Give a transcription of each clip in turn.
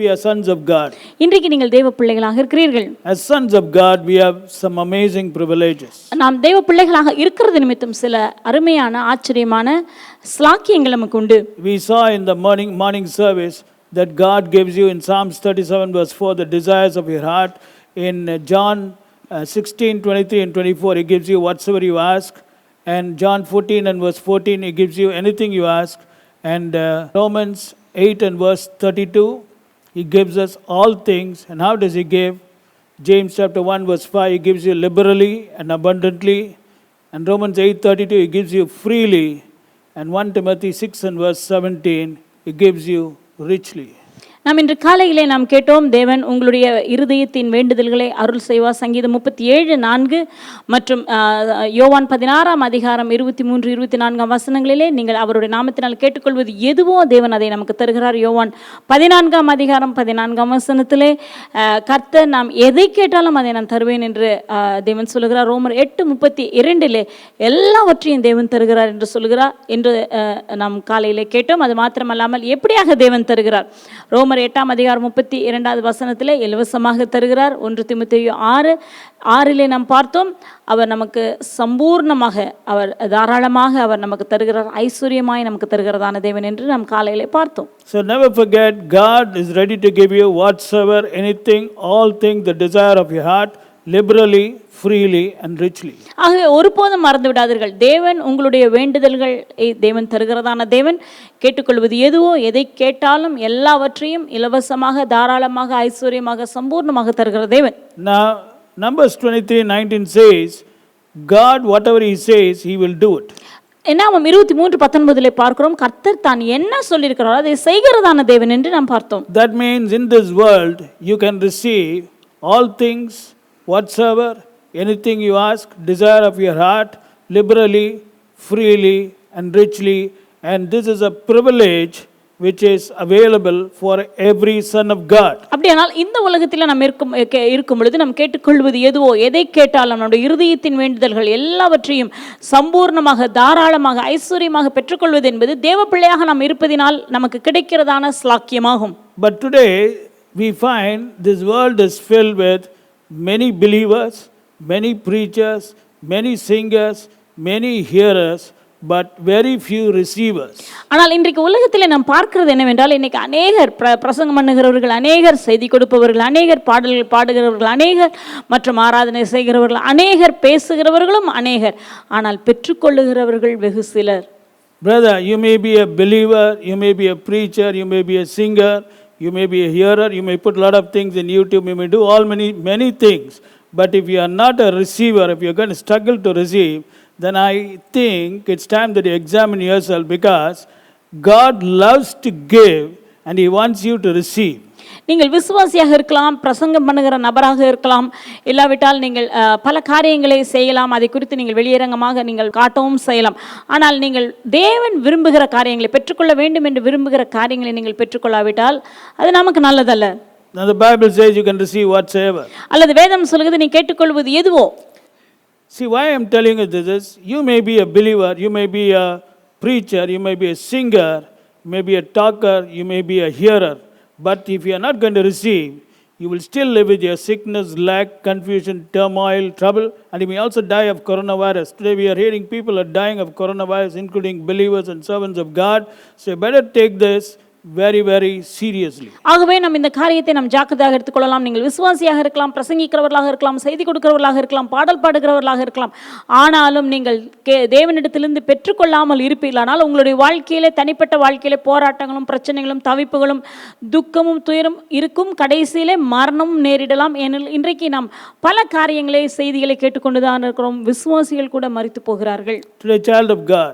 we are sons of God. இன்றைக்கு நீங்கள் தேவ பிள்ளைகளாக இருக்கிறீர்கள். As sons of God, we have some amazing privileges. நாம் தேவ பிள்ளைகளாக இருக்கிறது நிமித்தம் சில அருமையான ஆச்சரியமான ஸ்லாக்கியங்கள் நமக்கு உண்டு. We saw in the morning service that God gives you in Psalms 37 verse 4 the desires of your heart. In John 16:23 and 24 He gives you whatsoever you ask, and John 14 and verse 14 He gives you anything you ask, and Romans 8 and verse 32 He gives us all things. And how does He give? James chapter 1 verse 5 He gives you liberally and abundantly, and Romans 8:32 He gives you freely, and 1 Timothy 6 and verse 17 He gives you richly. நாம் இன்று காலையிலே நாம் கேட்டோம், தேவன் உங்களுடைய இருதயத்தின் வேண்டுதல்களை அருள் செய்வார். சங்கீதம் 37:4 மற்றும் யோவான் 16:23-24 வசனங்களிலே நீங்கள் அவருடைய நாமத்தினால் கேட்டுக்கொள்வது எதுவோ தேவன் அதை நமக்கு தருகிறார். யோவான் 14 வசனத்திலே கர்த்தர் நாம் எதை கேட்டாலும் அதை நான் தருவேன் என்று தேவன் சொல்லுகிறார். ரோமர் 8:32 எல்லாவற்றையும் தேவன் தருகிறார் என்று சொல்லுகிறார் என்று நாம் காலையிலே கேட்டோம். அது மாத்திரமல்லாமல் எப்படியாக தேவன் தருகிறார்? ரோமர் 8:32 வசனத்திலே இலவசமாக தருகிறார். 1 தீமோத்தேயு 6:6 நாம் பார்த்தோம், அவர் நமக்கு சம்பூர்ணமாக, அவர் தாராளமாக அவர் நமக்கு தருகிறார், ஐஸ்வர்யமாய் நமக்கு தருகிறதான தேவன் என்று நாம் காலையிலே பார்த்தோம். So never forget, God is ready to give you whatsoever, anything, all things, the desire of your heart, liberally, freely and richly. ஆகவே ஒருபோதும் மறந்து விடாதீர்கள், தேவன் உங்களுடைய வேண்டுதல்கள் தேவன் தருகிறதான தேவன். கேட்டுக்கொள்வது எதுவோ எதை கேட்டாலும் எல்லாவற்றையும் இலவசமாக, தாராளமாக, ஐஸ்வர்யமாக, சம்பூர்ணமாக தருகிற தேவன். Now Numbers 23:19 says, God whatever He says He will do it. நாம் 23:19 பார்க்கிறோம், கர்த்தர் தான் என்ன சொல்லியிருக்கிறாரோ அதை செய்கிறதான தேவன் என்று நாம் பார்த்தோம். That means in this world you can receive all things, whatsoever, anything you ask, desire of your heart, liberally, freely and richly, and this is a privilege which is available for every son of God. அப்படியானால் இந்த உலகத்தில் நாம் இருக்கும் பொழுது நாம் கேட்டுக்கொள்வது எதுவோ எதை கேட்டாலும் நம்முடைய இருதயத்தின் வேண்டுதல்கள் எல்லாவற்றையும் சம்பூர்ணமாக, தாராளமாக, ஐஸ்வர்யமாக பெற்றுக்கொள்வது என்பது தேவ பிள்ளையாக நாம் இருப்பதினால் நமக்கு கிடைக்கிறதான ஸ்லாக்கியமாகும். But today we find this world is filled with many believers, many preachers, many singers, many hearers, but very few receivers. ஆனால் இன்றைக்கு உலகத்தில் நாம் பார்க்கிறது என்னவென்றால், இன்னைக்கு அநேகர் பிரசங்கம் பண்ணுகிறவர்கள், அநேகர் செய்தி கொடுப்பவர்கள், அநேகர் பாடல்கள் பாடுகிறவர்கள், அநேகர் மற்றும் ஆராதனை செய்கிறவர்கள், அநேகர் பேசுகிறவர்களும் அநேகர், ஆனால் பெற்றுக்கொள்ளுகிறவர்கள் வெகு சிலர். Brother, you may be a believer, you may be a preacher, you may be a singer, you may be a hearer, you may put a lot of things in YouTube, you may do all many things, but if you are not a receiver, if you are going to struggle to receive, then I think it's time that you examine yourself, because God loves to give and He wants you to receive. நீங்கள் விசுவாசியாக இருக்கலாம், பிரசங்கம் பண்ணுகிற நபராக இருக்கலாம், இல்லாவிட்டால் நீங்கள் பல காரியங்களை செய்யலாம், அதை குறித்து நீங்கள் வெளியரங்கமாக நீங்கள் காட்டவும் செய்யலாம். ஆனால் நீங்கள் தேவன் விரும்புகிற காரியங்களை பெற்றுக்கொள்ள வேண்டும் என்று விரும்புகிற காரியங்களை நீங்கள் பெற்றுக்கொள்ளாவிட்டால் அது நமக்கு நல்லதல்ல. Now the Bible says you can receive whatsoever. அல்லது வேதம் சொல்கிறது நீ கேட்டுக்கொள்வது எதுவோ. See, why I am telling you this is, you may be a believer, you may be a preacher, you may be a singer, you may be a talker, you may be a hearer, but if you are not going to receive, you will still live with your sickness, lack, confusion, turmoil, trouble, and you may also die of coronavirus. Today we are hearing people are dying of coronavirus, including believers and servants of God. So you better take this very very seriously. ஆகவே நாம் இந்த காரியத்தை நாம் ஜாக்கிரதையாக எடுத்துக்கொள்ளலாம். நீங்கள் விசுவாசியாக இருக்கலாம், பிரசங்கிக்கிறவர்களாக இருக்கலாம், செய்தி கொடுக்கிறவர்களாக இருக்கலாம், பாடல் பாடுகிறவர்களாக இருக்கலாம். ஆனாலும் நீங்கள் தேவனிடத்திலிருந்து பெற்றுக்கொள்ளாமல் இருப்பீர்களானால் உங்களுடைய வாழ்க்கையிலே, தனிப்பட்ட வாழ்க்கையிலே போராட்டங்களும், பிரச்சனைகளும், தவிப்புகளும், துக்கமும், துயரும் இருக்கும். கடைசியிலே மரணமும் நேரிடலாம். ஏனெனில் இன்றைக்கு நாம் பல காரியங்களை, செய்திகளை கேட்டுக்கொண்டுதான் இருக்கிறோம். விசுவாசிகள் கூட மரித்து போகிறார்கள். Today, child of God,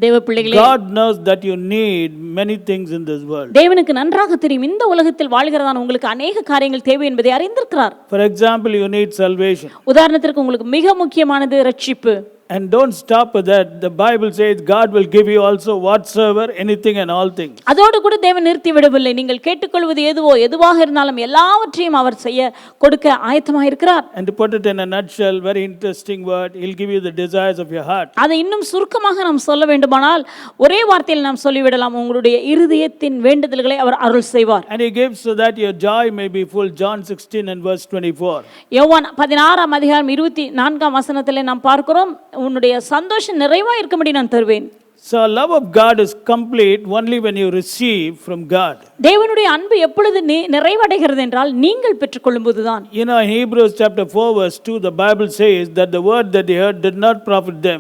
தேவ பிள்ளைகளே, God knows that you need many things in this world. தேவனுக்கு நன்றாக தெரியும் இந்த உலகத்தில் வாழ்கிறதான உங்களுக்கு அநேக காரியங்கள் தேவை என்பதை அறிந்திருக்கிறார். For example, you need salvation. உதாரணத்திற்கு உங்களுக்கு மிக முக்கியமானது ரட்சிப்பு. And don't stop at that. The Bible says God will give you also whatsoever, anything and all things. அதோடு கூட தேவன் நிறுத்தி விடவில்லை. நீங்கள் கேட்டுக்கொள்வது எதுவாக இருந்தாலும் எல்லாவற்றையும் அவர் செய்ய கொடுக்க ஆயத்தமாக இருக்கிறார். And to put it in a nutshell, very interesting word, he'll give you the desires of your heart. அதை இன்னும் சுருக்கமாக நாம் சொல்ல வேண்டுமானால் ஒரே வார்த்தையில் நாம் சொல்லிவிடலாம், உங்களுடைய இருதயத்தின் வேண்டுதல்களை அவர் அருள் செய்வார். And he gives so that your joy may be full. John 16 and verse 24. யோவான் 16:24 நாம் பார்க்கிறோம், உன்னுடைய சந்தோஷம் நிறைவா இருக்கும்படி நான் தருவேன். So love of God is complete only when you receive from God. தேவனுடைய அன்பு எப்பொழுது நிறைவடைகிறது என்றால் நீங்கள் பெற்றுக்கொள்ளும்போதுதான். You know, in Hebrews chapter 4 verse 2, the Bible says that the word that they heard did not profit them.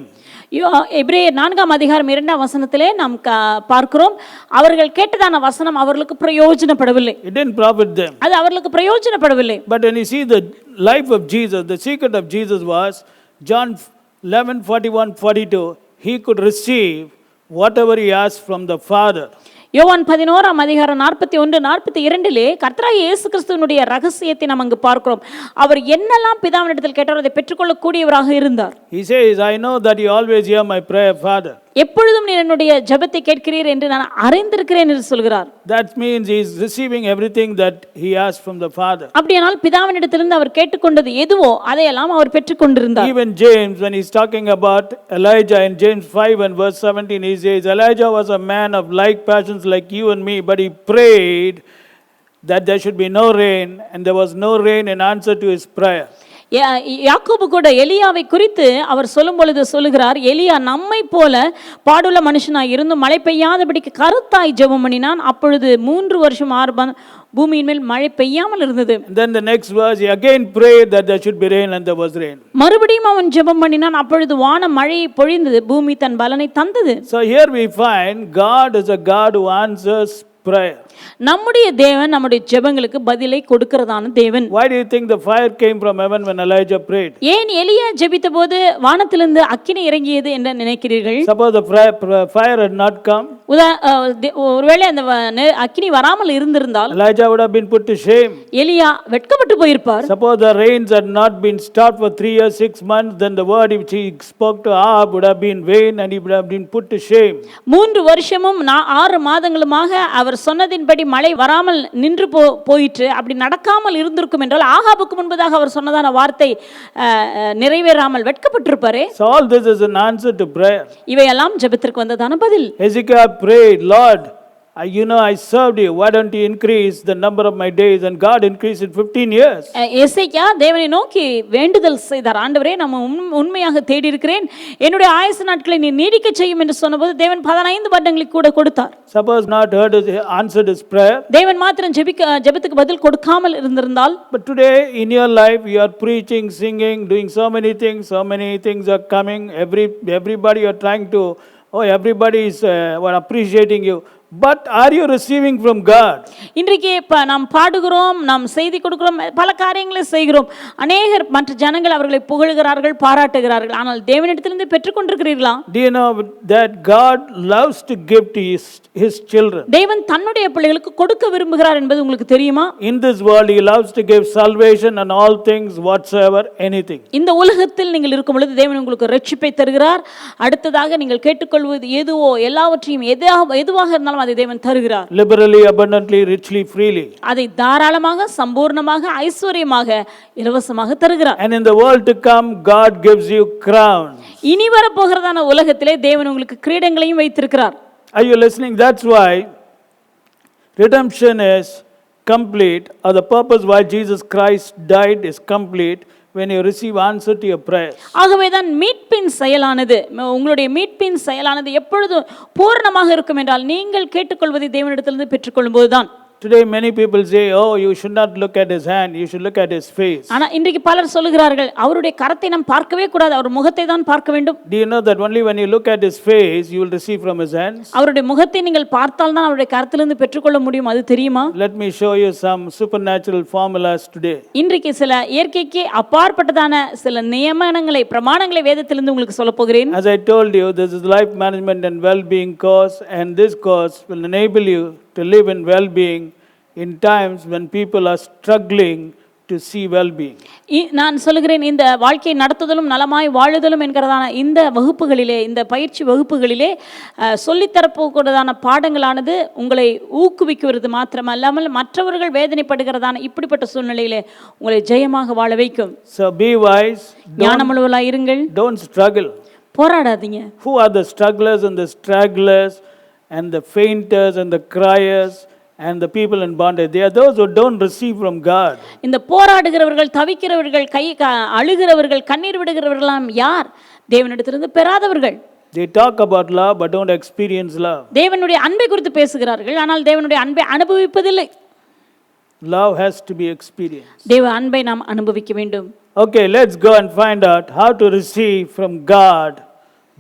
எபிரேயர் 4:2 நாம் பார்க்கிறோம், அவர்கள் கேட்டதான வசனம் அவர்களுக்கு பிரயோஜனப்படவில்லை. It didn't profit them. அது அவர்களுக்கு பிரயோஜனப்படவில்லை. But when you see the life of Jesus, the secret of Jesus was John 11:41-42, he could receive whatever he asked from the Father. யோவான் 11:41-42 கர்த்தராகிய இயேசு கிறிஸ்துவினுடைய ரகசியத்தை நாம் அங்கு பார்க்கிறோம். அவர் என்னெல்லாம் பிதாவினிடத்தில் கேட்டாரோ அதை பெற்றுக்கொள்ளக்கூடியவராக இருந்தார். He says, I know that you always hear my prayer, Father. எப்பொழுதும் நீர் என்னுடைய ஜெபத்தை கேட்கிறீர் என்று நான் அறிந்திருக்கிறேன் என்று சொல்கிறார். That means he is receiving everything that he asked from the Father. அப்படியானால் பிதாவினிடத்திலிருந்து அவர் கேட்டுக்கொண்டது எதுவோ அதையெல்லாம் அவர் பெற்றுக்கொண்டிருந்தார். Even James, when he's talking about Elijah in James 5 and verse 17, he says, Elijah was a man of like passions like you and me, but he prayed that there should be no rain, and there was no rain in answer to his prayer. யாக்கோபு கூட எலியாவை குறித்து அவர் சொல்லும் பொழுது சொல்லுகிறார், எலியா நம்மை போல பாடுள்ள மனுஷனாய் இருந்து மழை பெய்யாதபடிக்கு கருத்தாய் ஜெபம் பண்ணினான். அப்பொழுது 3 வருஷம் 6 பூமியின் மேல் மழை பெய்யாமல் இருந்தது. Then the next verse, he again prayed that there should be rain, and there was rain. மறுபடியும் அவன் ஜெபம் பண்ணினான், அப்பொழுது வானம் மழையை பொழிந்தது, பூமி தன் பலனை தந்தது. So here we find God is a God who answers prayer. நம்முடைய தேவன் நம்முடைய ஜெபங்களுக்கு பதிலை கொடுக்கிறதான தேவன். Why do you think the fire came from heaven when Elijah prayed? ஏன் எலியா ஜெபித்தபோது வானத்திலிருந்து அக்கினி இறங்கியது என்று நினைக்கிறீர்கள்? Suppose the fire had not come, ஒருவேளை அந்த அக்கினி வராமல் இருந்திருந்தால் Elijah would have been put to shame. எலியா வெட்கப்பட்டு போயிருப்பார். Suppose the rains had not been stopped for 3 years 6 months, then the word which he spoke to Ahab would have been vain, and he would have been put to shame. 3 வருஷமும் 6 மாதங்களுமாக அவர் சொன்னதின்படி மழை வராமல் நின்று போயிற்று. அப்படி நடக்காமல் இருந்திருக்கும் என்றால் ஆகாபுக்கு முன்பதாக அவர் சொன்னதான வார்த்தை நிறைவேறாமல் வெட்கப்பட்டிருப்பாரே. So all this is an answer to prayer. இவையெல்லாம் ஜெபத்திற்கு வந்ததான பதில். Hezekiah prayed, Lord, I served you. Why don't you increase the number of my days? And God increased it 15 years. எசேக்கியா தேவனை நோக்கி வேண்டுதல் செய்தார். ஆண்டவரே, நான் உண்மையாக தேடி இருக்கிறேன், என்னுடைய ஆயுசு நாட்களை நீ நீடிக்க செய்யும் என்று சொன்னபோது தேவன் 15 வருடங்களுக்கு கூட கொடுத்தார். Suppose not answered his prayer. தேவன் மாத்திரம் ஜெபத்துக்கு பதில் கொடுக்காமல் இருந்திருந்தால். But today in your life you are preaching, singing, doing so many things are coming. Everybody you are trying to, everybody is appreciating you. But are you receiving from God? இன்றைக்கு நாம் பாடுகிறோம், நாம் செய்தி கொடுக்கிறோம், பல காரியங்களை செய்கிறோம். அநேகர் மற்ற ஜனங்கள் அவர்களை புகழ்கிறார்கள், பாராட்டுகிறார்கள். ஆனால் தேவனிடத்திலிருந்து பெற்றுக்கொண்டிருக்கிறீர்களா? Do you know that God loves to give to his children? தேவன் தன்னுடைய பிள்ளைகளுக்கு கொடுக்க விரும்புகிறார் என்பது உங்களுக்கு தெரியுமா? In this world he loves to give salvation and all things whatsoever, anything. இந்த உலகத்தில் நீங்கள் இருக்கும் பொழுது தேவன் உங்களுக்கு ரட்சிப்பை தருகிறார். அடுத்ததாக நீங்கள் கேட்டுக்கொள்வது எதுவோ எல்லாவற்றையும் எதுவாக இருந்தாலும் அதை தேவன் தருகிறார். Liberally, abundantly, richly, freely. அதை தாராளமாக, சம்பூர்ணமாக, ஐஸ்வரியமாக, இலவசமாக தருகிறார். And in the world to come God gives you crowns. இனி வர போகிறதான உலகத்திலே தேவன் உங்களுக்கு கிரீடங்களையும் வைத்திருக்கிறார். Are you listening? That's why redemption is complete, or the purpose why Jesus Christ died is complete when you receive answer to your prayers. ஆகவேதான் மீட்பின் செயலானது, உங்களுடைய மீட்பின் செயலானது எப்பொழுது பூர்ணமாக இருக்கும் என்றால் நீங்கள் கேட்டுக்கொள்வதை தேவனிடத்திலிருந்து பெற்றுக்கொள்ளும்போதுதான். Today many people say, you should not look at his hand, you should look at his face. ஆனா இன்றைக்கு பலர் சொல்லுகிறார்கள், அவருடைய கரத்தை நாம் பார்க்கவே கூடாது, அவர் முகத்தை தான் பார்க்க வேண்டும். Do you know that only when you look at his face you will receive from his hands? அவருடைய முகத்தை நீங்கள் பார்த்தால் தான் அவருடைய கரத்திலிருந்து பெற்றுக்கொள்ள முடியும், அது தெரியுமா? Let me show you some supernatural formulas today. இன்றைக்கு சில இயற்கைக்கு அப்பாற்பட்டதான சில நியமனங்களை, பிரமாணங்களை வேதத்திலிருந்து உங்களுக்கு சொல்ல போகிறேன். As I told you, this is life management and well-being course, and this course will enable you to live in well-being in times when people are struggling to see well-being. நான் சொல்லுகிறேன், இந்த வாழ்க்கை நடத்துதலும் நலமாய் வாழுதலும் என்கிறதான இந்த வகுப்புகளிலே, இந்த பயிற்சி வகுப்புகளிலே சொல்லித்தரப்போகிறதான பாடங்களானது உங்களை ஊக்குவிக்கிறது மாத்திரமல்லாமல் மற்றவர்கள் வேதனைப்படுகிறதான இப்படிப்பட்ட சூழ்நிலையிலே உங்களை ஜெயமாக வாழ வைக்கும். So be wise. ஞானமுள்ளவர்களாய் இருங்கள். Don't struggle. போராடாதீங்க. Who are the strugglers and the stragglers and the fainters and the criers and the people in bondage? They are those who don't receive from God. இந்த போராடுகிறவர்கள், தவிக்கிறவர்கள், அழுகிறவர்கள், கண்ணீர் விடுகிறவர்களாம் யார்? தேவனிடத்திலிருந்து பெறாதவர்கள். They talk about love but don't experience love. தேவனுடைய அன்பை குறித்து பேசுகிறார்கள், ஆனால் தேவனுடைய அன்பை அனுபவிப்பதில்லை. Love has to be experienced. தேவ அன்பை நாம் அனுபவிக்க வேண்டும். Okay, let's go and find out how to receive from God,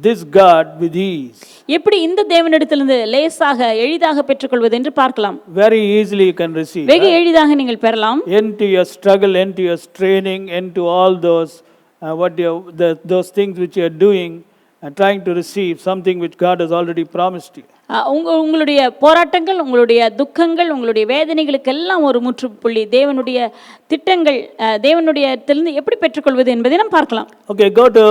this God, with ease. எப்படி இந்த தேவனிடத்திலிருந்து லேசாக எளிதாக பெற்றுக்கொள்வது என்று பார்க்கலாம். Very easily you can receive. வெகு எளிதாக நீங்கள் பெறலாம். End to your struggle, end to your straining, end to all those those things which you are doing and trying to receive something which God has already promised you. உங்களுடைய போராட்டங்கள், உங்களுடைய துக்கங்கள், உங்களுடைய வேதனைகளுக்கெல்லாம் ஒரு முற்றுப்புள்ளி தேவனுடைய திட்டங்கள், தேவனுடையத்திலிருந்து எப்படி பெற்றுக்கொள்வது என்பதை நாம் பார்க்கலாம். Okay, go to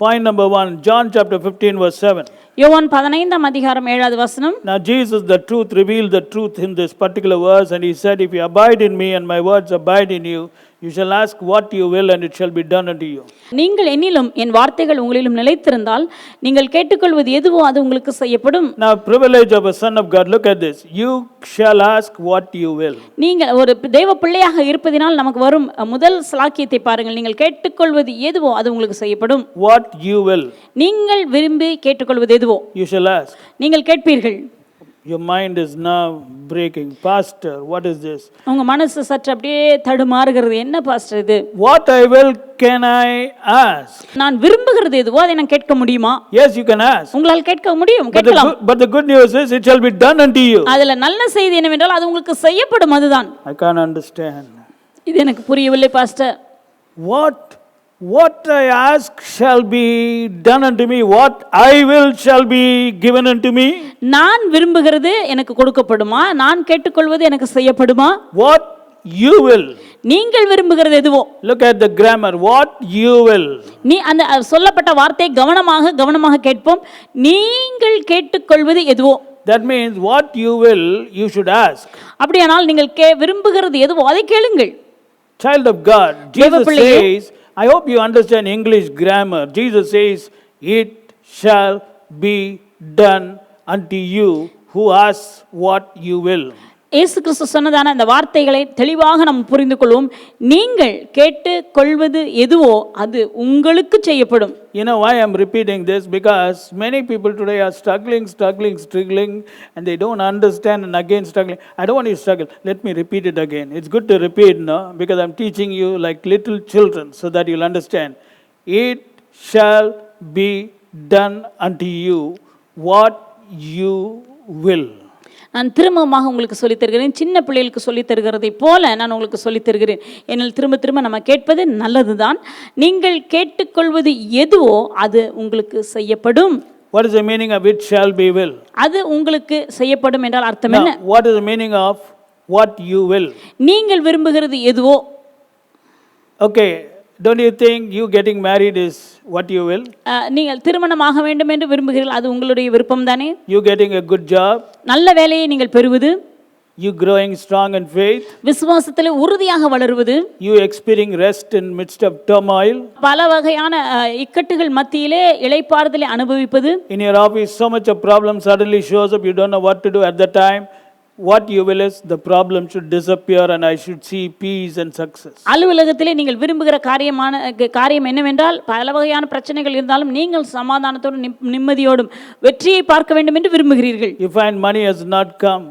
point number 1, John chapter 15 verse 7. யோவான் 15 அதிகாரம் 7வது வசனம். Now Jesus, the truth, revealed the truth in this particular verse, and he said, if you abide in me and my words abide in you, you shall ask what you will and it shall be done unto you. நீங்கள் என்னிலும் என் வார்த்தைகள் உங்களிலும் நிலைத்திருந்தால் நீங்கள் கேட்டுக்கொள்வது எதுவோ அது உங்களுக்கு செய்யப்படும். Now privilege of a son of God, look at this. You shall ask what you will. நீங்கள் ஒரு தேவ பிள்ளையாக இருப்பதினால் நமக்கு வரும் முதல் ஸ்லாக்கியத்தை பாருங்கள். நீங்கள் கேட்டுக்கொள்வது எதுவோ அது உங்களுக்கு செய்யப்படும். What you will. நீங்கள் விரும்பி கேட்டுக்கொள்வது எதுவோ You shall ask. நீங்கள் கேட்பீர்கள். Your mind is now breaking. Pastor, what is this? உங்க மனசு சற்று அப்படியே தடுமாறுகிறது. என்ன பாஸ்டர் இது? What I will can I ask? நான் விரும்புகிறது எதுவோ அதை நான் கேட்க முடியுமா? Yes, you can ask. உங்களால் கேட்க முடியும், கேட்கலாம். But the good news is it shall be done unto you. அதுல நல்ல செய்தி என்னவென்றால் அது உங்களுக்கு செய்யப்படும். அதுதான். I can't understand. இது எனக்கு புரியவில்லை pastor. What I ask shall be done unto me. What I will shall be given unto me. நான் விரும்புகிறது எனக்கு கொடுக்கப்படுமா? நான் கேட்டுக்கொள்வது எனக்கு செய்யப்படுமா? What you will. நீங்கள் விரும்புகிறது எதுவோ. Look at the grammar. What you will. நீ அந்த சொல்லப்பட்ட வார்த்தையை கவனமாக கேட்போம். நீங்கள் கேட்டுக்கொள்வது எதுவோ. That means what you will, you should ask. அப்படியானால் நீங்கள் விரும்புகிறது எதுவோ அதை கேளுங்கள். Child of God, Jesus says, I hope you understand English grammar. Jesus says, it shall be done unto you who asks what you will. இயேசு கிறிஸ்து சொன்னதான அந்த வார்த்தைகளை தெளிவாக நாம் புரிந்து கொள்வோம். நீங்கள் கேட்டு கொள்வது எதுவோ அது உங்களுக்கு செய்யப்படும். You know why I'm repeating this? Because many people today are struggling and they don't understand and again struggling. I don't want you to struggle. Let me repeat it again. It's good to repeat, no? Because I'm teaching you like little children so that you'll understand. It shall be done unto you what you will. நான் திரும்பமாக உங்களுக்கு சொல்லித் தருகிறேன். சின்ன பிள்ளைகளுக்கு சொல்லித் தருகிறதை போல நான் உங்களுக்கு சொல்லித் தருகிறேன். என்னால் திரும்ப நம்ம கேட்பது நல்லதுதான். நீங்கள் கேட்டுக்கொள்வது எதுவோ அது உங்களுக்கு செய்யப்படும். What is the meaning of it shall be will? அது உங்களுக்கு செய்யப்படும் என்றால் அர்த்தம் என்ன? What is the meaning of what you will? நீங்கள் விரும்புகிறது எதுவோ. Okay, don't you think you getting married is what you will? நீங்கள் திருமணமாக வேண்டும் என்று விரும்புகிறீர்கள், அது உங்களுடைய விருப்பம் தானே? You getting a good job? நல்ல வேலையை நீங்கள் பெறுவது. You growing strong in faith? விசுவாசத்திலே உறுதியாக வளருவது. You experiencing rest in midst of turmoil? பல வகையான இக்கட்டுகள் மத்தியிலே இளைப்பாறுதலை அனுபவிப்பது. In your office so much of problem suddenly shows up, you don't know what to do at that time. What you will is the problem should disappear and I should see peace and success. அலுவலகத்திலே நீங்கள் விரும்புகிற காரியம் என்னவென்றால் பல வகையான பிரச்சனைகள் இருந்தாலும் நீங்கள் சமாதானத்தோடும் நிம்மதியோடும் வெற்றியை பார்க்க வேண்டும் என்று விரும்புகிறீர்கள். You find money has not come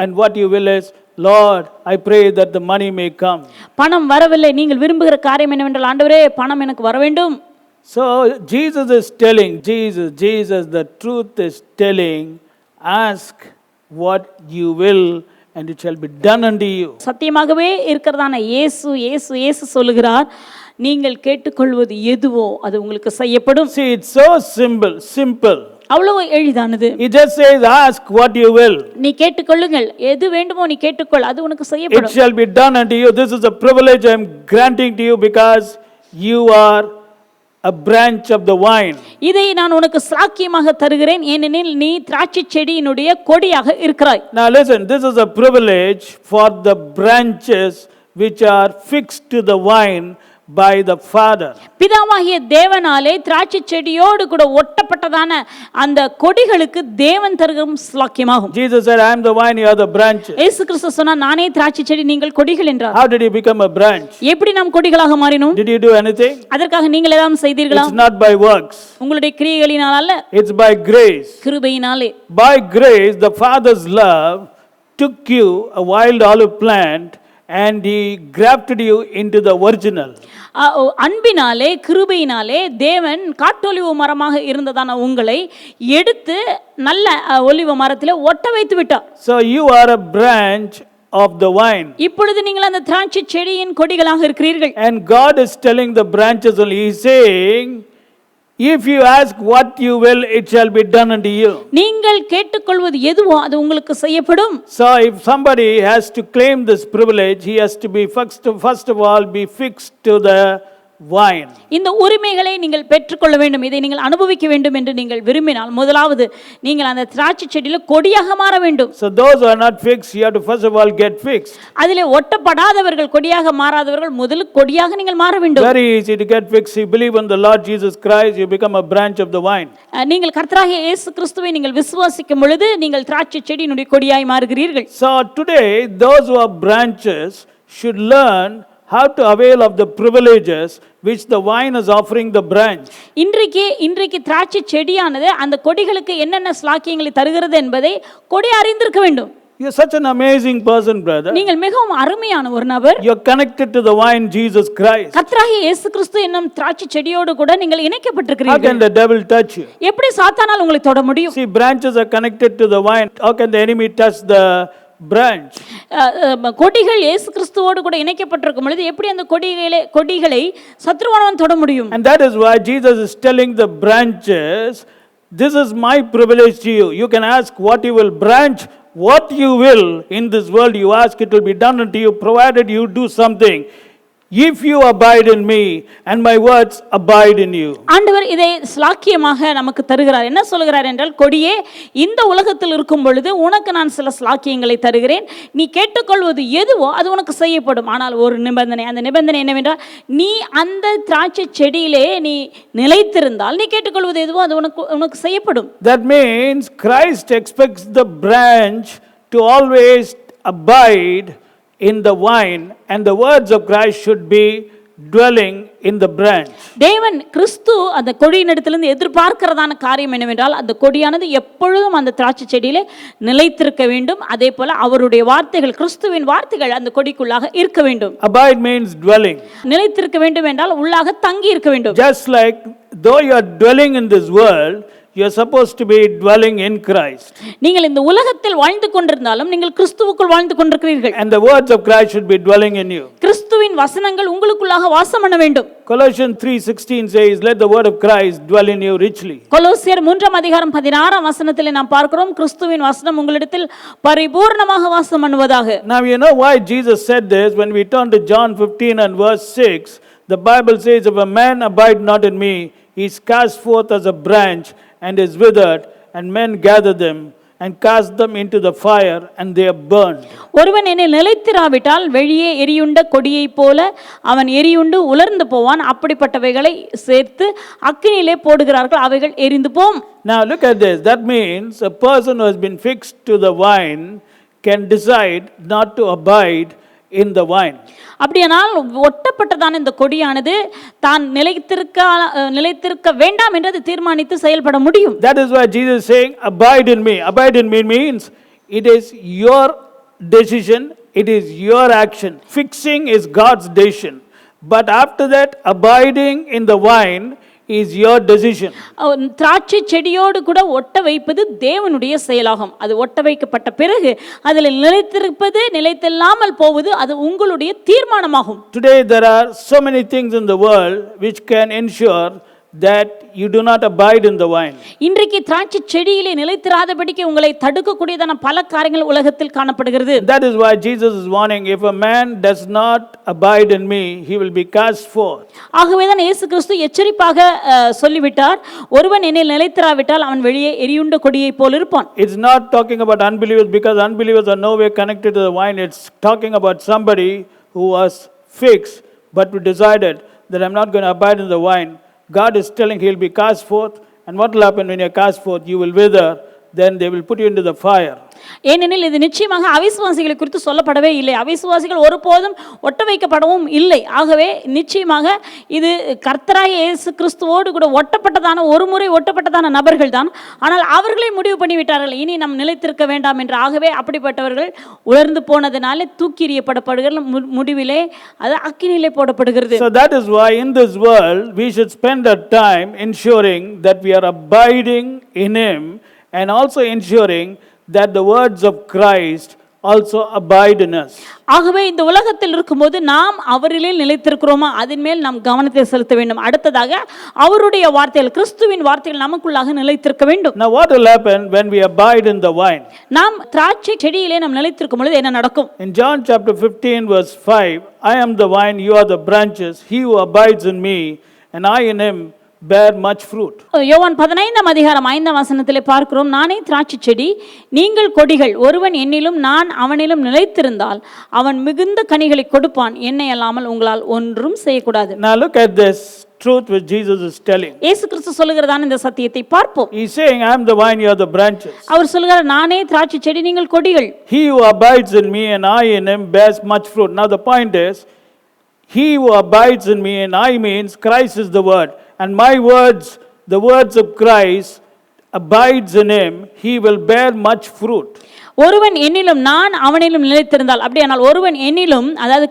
and what you will is, Lord, I pray that the money may come. பணம் வரவில்லை. நீங்கள் விரும்புகிற காரியம் என்னவென்றால் ஆண்டவரே பணம் எனக்கு வர வேண்டும். So Jesus is telling, Jesus the truth is telling, ask what you will and it shall be done unto you. சத்தியமாகவே இருக்கிறதான இயேசு சொல்லுகிறார், நீங்கள் கேட்டுக்கொள்வது எதுவோ அது உங்களுக்கு செய்யப்படும். See, it's so simple. அவ்வளவு எளிதானது. He just says, ask what you will. நீ கேட்டுக்கொள்ளுங்கள், எது வேண்டுமோ நீ கேட்டுக்கொள், அது உனக்கு It செய்யப்படும். shall be done unto you. This is a privilege I am granting to you because you are a branch of the vine. இதை நான் உனக்கு சாக்கியமாக தருகிறேன், ஏனெனில் நீ திராட்சை செடியினுடைய கொடியாக இருக்கிறாய். Now listen, this is a privilege for the branches which are fixed to the vine by the Father. பிதாவாகிய தேவனாலே திராட்சை செடியோடு கூட ஒட்டப்பட்டதான அந்த கொடிகளுக்கு தேவன் தருகும் ஸ்லாக்கியமாகும். Jesus said, I am the vine, you are the branches. இயேசு கிறிஸ்து சொன்னார், நானே திராட்சை செடி, நீங்கள் கொடிகள் என்றார். How did he become a branch? எப்படி நாம் கொடிகளாக மாறினோம்? Did you do anything? அதற்காக நீங்கள் ஏதாவது செய்தீர்களா? It's not by works. உங்களுடைய கிரியைகளினால் அல்ல, It's by grace. கிருபையினாலே. By grace, the Father's love took you, a wild olive plant, and he grafted you into the original. அன்பினாலே கிருபையினாலே தேவன் காட்டொலிவு மரமாக இருந்ததான உங்களை எடுத்து நல்ல ஒலிவ மரத்திலே ஒட்ட வைத்து விட்டார். So you are a branch of the vine. இப்பொழுது நீங்கள் அந்த திராட்சை செடியின் கொடிகளாக இருக்கிறீர்கள். And God is telling the branches only, he is saying, if you ask what you will, it shall be done unto you. நீங்கள் கேட்டுக்கொள்வது எதுவோ அது உங்களுக்கு செய்யப்படும். So if somebody has to claim this privilege, he has to be first of all be fixed to the vine. இந்த உரிமைகளை நீங்கள் பெற்றுக்கொள்ள வேண்டும், இதை நீங்கள் அனுபவிக்க வேண்டும் என்று நீங்கள் விரும்பினால் முதலாவது நீங்கள் அந்த திராட்சை செடியில கொடியாக மாற வேண்டும். So those who are not fixed, you have to first of all get fixed. அதிலே ஒட்டப்படாதவர்கள், கொடியாக மாறாதவர்கள் முதலில் கொடியாக நீங்கள் மாற வேண்டும். Very easy to get fixed. You believe in the Lord Jesus Christ, you become a branch of the vine. நீங்கள் கர்த்தராகிய இயேசு கிறிஸ்துவை நீங்கள் விசுவாசிக்கும் பொழுது நீங்கள் திராட்சை செடியினுடைய கொடியாய் மாறுகிறீர்கள். So today those who are branches should learn how to avail of the privileges which the vine is offering the branch. இன்றைக்கு திராட்சை செடியானது அந்த கொடிகளுக்கு என்னென்ன ஸ்லாக்கியங்களை தருகிறது என்பதை கொடி அறிந்திருக்க வேண்டும். You are such an amazing person, brother. நீங்கள் மிகவும் அருமையான ஒரு நபர். You are connected to the vine Jesus Christ. கர்த்தராகிய இயேசு கிறிஸ்து என்னும் திராட்சை செடியோடு கூட நீங்கள் How இணைக்கப்பட்டிருக்கிறீர்கள். can the devil touch you? எப்படி சாத்தானால் உங்களை தொட முடியும்? See, branches are connected to the vine. How can the enemy touch the branch? கொடிகள் இயேசு கிறிஸ்துவோடு கூட இணைக்கப்பட்டிருக்கும் பொழுது எப்படி அந்த கொடிகளை சத்ருவானவன் தொட முடியும்? And that is why Jesus is telling the branches, this is my privilege to you. You can ask what you will, branch, what you will in this world you ask, it will be done unto you, provided you do something. If you abide in me and my words abide in you. ஆண்டவர் இதை ஸ்லாக்கியமாக நமக்கு தருகிறார். என்ன சொல்கிறார் என்றால், கொடியே, இந்த உலகத்தில் இருக்கும் பொழுது உனக்கு நான் சில ஸ்லாக்கியங்களை தருகிறேன், நீ கேட்டுக்கொள்வது எதுவோ அது உனக்கு செய்யப்படும். ஆனால் ஒரு நிபந்தனை, அந்த நிபந்தனை என்னவென்றால், நீ அந்த திராட்சை செடியிலே நீ நிலைத்திருந்தால் நீ கேட்டுக்கொள்வது எதுவோ அது உனக்கு செய்யப்படும். That means Christ expects the branch to always abide in the vine, and the words of Christ should be dwelling in the branch. தேவன் கிறிஸ்து அந்த கொடியினிடத்திலிருந்து எதிர்பார்க்கிறதான காரியம் என்னவென்றால், அந்த கொடியானது எப்பொழுதும் அந்த திராட்சை செடியிலே நிலைத்திருக்க வேண்டும். அதே போல அவருடைய வார்த்தைகள், கிறிஸ்துவின் வார்த்தைகள் அந்த கொடிக்குள்ளாக இருக்க வேண்டும். Abide means dwelling. நிலைத்திருக்க வேண்டும் என்றால் உள்ளாக தங்கி இருக்க வேண்டும். Just like though you are dwelling in this world, you are supposed to be dwelling in Christ. நீங்கள் இந்த உலகத்தில் வாழ்ந்து கொண்டிருந்தாலும் நீங்கள் கிறிஸ்துவுக்குள் வாழ்ந்து கொண்டிருக்கிறீர்கள். And the words of Christ should be dwelling in you. கிறிஸ்துவின் வசனங்கள் உங்களுக்குள்ளாக வாசம் பண்ண வேண்டும். Colossians 3:16 says, let the word of Christ dwell in you richly. கொலோசியர் 3:16 நாம் பார்க்கிறோம், கிறிஸ்துவின் வசனம் உங்களிடத்தில் பரிபூர்ணமாக வாசம் பண்ணுவதாக. Now you know why Jesus said this. When we turn to John 15 and verse 6, the Bible says, if a man abide not in me, he is cast forth as a branch and is withered, and men gather them and cast them into the fire, and they are burned. ஒருவன் என்னில் நிலைத்திராவிட்டால் வெளியே எரியுண்ட கொடியைப் போல அவன் எரியுண்டு உலர்ந்து போவான். அப்படிப்பட்டவைகளை சேர்த்து அக்கினியிலே போடுகிறார்கள், அவைகள் எரிந்து போம். Now look at this. That means a person who has been fixed to the vine can decide not to abide in the vine. அப்படியானால் ஒட்டப்பட்டதான இந்த கொடியானது தான் நிலைத்திருக்க வேண்டாம் என்று தீர்மானித்து செயல்பட முடியும். That is why Jesus is saying, abide in me. Abide in me means it is your decision, it is your action. Fixing is God's decision. But after that, abiding in the vine is your decision. திராட்சை செடியோடு கூட ஒட்ட வைப்பது தேவனுடைய செயலாகும். அது ஒட்ட வைக்கப்பட்ட பிறகு அதில் நிலைத்திருப்பது, நிலைத்தில்லாமல் போவது அது உங்களுடைய தீர்மானமாகும். Today there are so many things in the world which can ensure that you do not abide in the vine. இன்றைக்கு திராட்சை செடியிலே நிலைத்திராதபடிக்கு உங்களை தடுக்கக்கூடியதான பல காரியங்கள் உலகத்தில் காணப்படுகிறது. That is why Jesus is warning, if a man does not abide in me, he will be cast forth. ஆகவேதான் இயேசு கிறிஸ்து எச்சரிப்பாக சொல்லிவிட்டார், ஒருவன் என்னில் நிலைத்திராவிட்டால் அவன் வெளியே எரியுண்ட கொடியை போல் இருப்பான். It's not talking about unbelievers, because unbelievers are no way connected to the vine. It's talking about somebody who was fixed but who decided that I'm not going to abide in the vine. God is telling he'll be cast forth, and what will happen when you're cast forth? You will wither, then they will put you into the fire. ஏனெனில் இது நிச்சயமாக அவிசுவாசிகளை குறித்து சொல்லப்படவே இல்லை. அவிசுவாசிகள் ஒருபோதும் ஒட்ட வைக்கப்படவும் இல்லை. ஆகவே நிச்சயமாக இது கர்த்தராகிய இயேசு கிறிஸ்துவோடு கூட ஒட்டப்பட்டதான ஒரு முறை ஒட்டப்பட்டதான நபர்கள் தான். ஆனால் அவர்களே முடிவு பண்ணிவிட்டார்கள், இனி நாம் நிலைத்திருக்க வேண்டாம் என்று. ஆகவே அப்படிப்பட்டவர்கள் உலர்ந்து போனதினாலே தூக்கி எறியப்படப்படுகிற முடிவிலே அது அக்கினியிலே போடப்படுகிறது. So that is why in this world we should spend our time ensuring that we are abiding in him, and also ensuring that the words of Christ also abide in us. ஆகவே இந்த உலகத்தில் இருக்கும்போது நாம் அவரிலே நிலைத்திருக்கிறோமா, அதன் மேல் நாம் கவனத்தை செலுத்த வேண்டும். அடுத்ததாக அவருடைய வார்த்தைகள், கிறிஸ்துவின் வார்த்தைகள் நமக்குள்ளாக நிலைத்திருக்க வேண்டும். Now what will happen when we abide in the vine? நாம் திராட்சை செடியிலே நாம் நிலைத்திருக்கும் பொழுது என்ன நடக்கும்? In John chapter 15 verse 5, I am the vine, you are the branches. He who abides in me and I in him bear much fruit. யோவான் 15 அதிகாரம் 5 வசனத்திலே பார்க்கிறோம், நானே திராட்சை செடி, நீங்கள் கொடிகள். ஒருவன் என்னிலும் நான் அவனிலும் நிலைத்திருந்தால் அவன் மிகுந்த கனிகளை கொடுப்பான். என்னை அல்லாமல் உங்களால் ஒன்றும் செய்யக்கூடாது. Now look at this truth which Jesus is telling. இயேசு கிறிஸ்து சொல்லுகிறதான இந்த சத்தியத்தை பார்ப்போம். He is saying, I am the vine, you are the branches. அவர் சொல்கிறார், நானே திராட்சை செடி, நீங்கள் கொடிகள். He who abides in me and I in him bears much fruit. Now the point is, he who abides in me and I means Christ is the word. And my words, the words of Christ, abides in him, he will bear much fruit. ஒருவன் என்னிலும் நான் அவனிலும் நிலைத்திருந்தால், அப்படியானால் ஒருவன் என்னிலும், அதாவது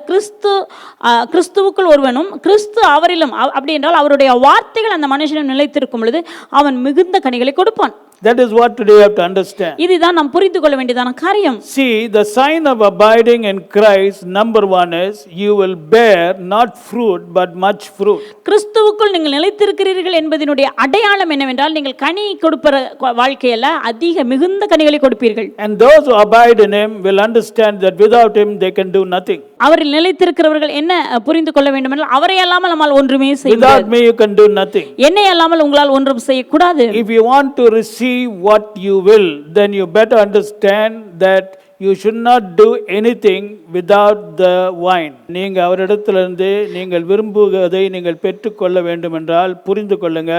கிறிஸ்துவுக்குள் ஒருவனும் கிறிஸ்து அவரிலும், அப்படி என்றால் அவருடைய வார்த்தைகள் அந்த மனுஷனும் நிலைத்திருக்கும் பொழுது அவன் மிகுந்த கனிகளை கொடுப்பான். That is what today you have to understand. இதுதான் நாம் புரிந்து கொள்ள வேண்டியதான காரியம். See, the sign of abiding in Christ, number one is, you will bear not fruit but much fruit. கிறிஸ்துவுக்குள் நீங்கள் நிலைத்திருக்கிறீர்கள் என்பதனுடைய அடையாளம் என்னவென்றால், நீங்கள் கனி கொடுப்பற வாழ்க்கையில அதிக மிகுந்த கனிகளை கொடுப்பீர்கள். And those who abide in him will understand that without him they can do nothing. அவரில் நிலைத்திருக்கிறவர்கள் என்ன புரிந்து கொள்ள வேண்டும் என்றால், அவரை அல்லாமல் நம்மால் ஒன்றுமே செய்ய முடியாது. Without me you can do nothing. என்னை அல்லாமல் உங்களால் ஒன்றும் செய்யக்கூடாது. If you want to receive what you will, then you better understand that you should not do anything without the wine. நீங்க அவரிடத்திலிருந்து நீங்கள் விரும்புவதை நீங்கள் பெற்றுக்கொள்ள வேண்டும் என்றால் புரிந்து கொள்ளுங்க,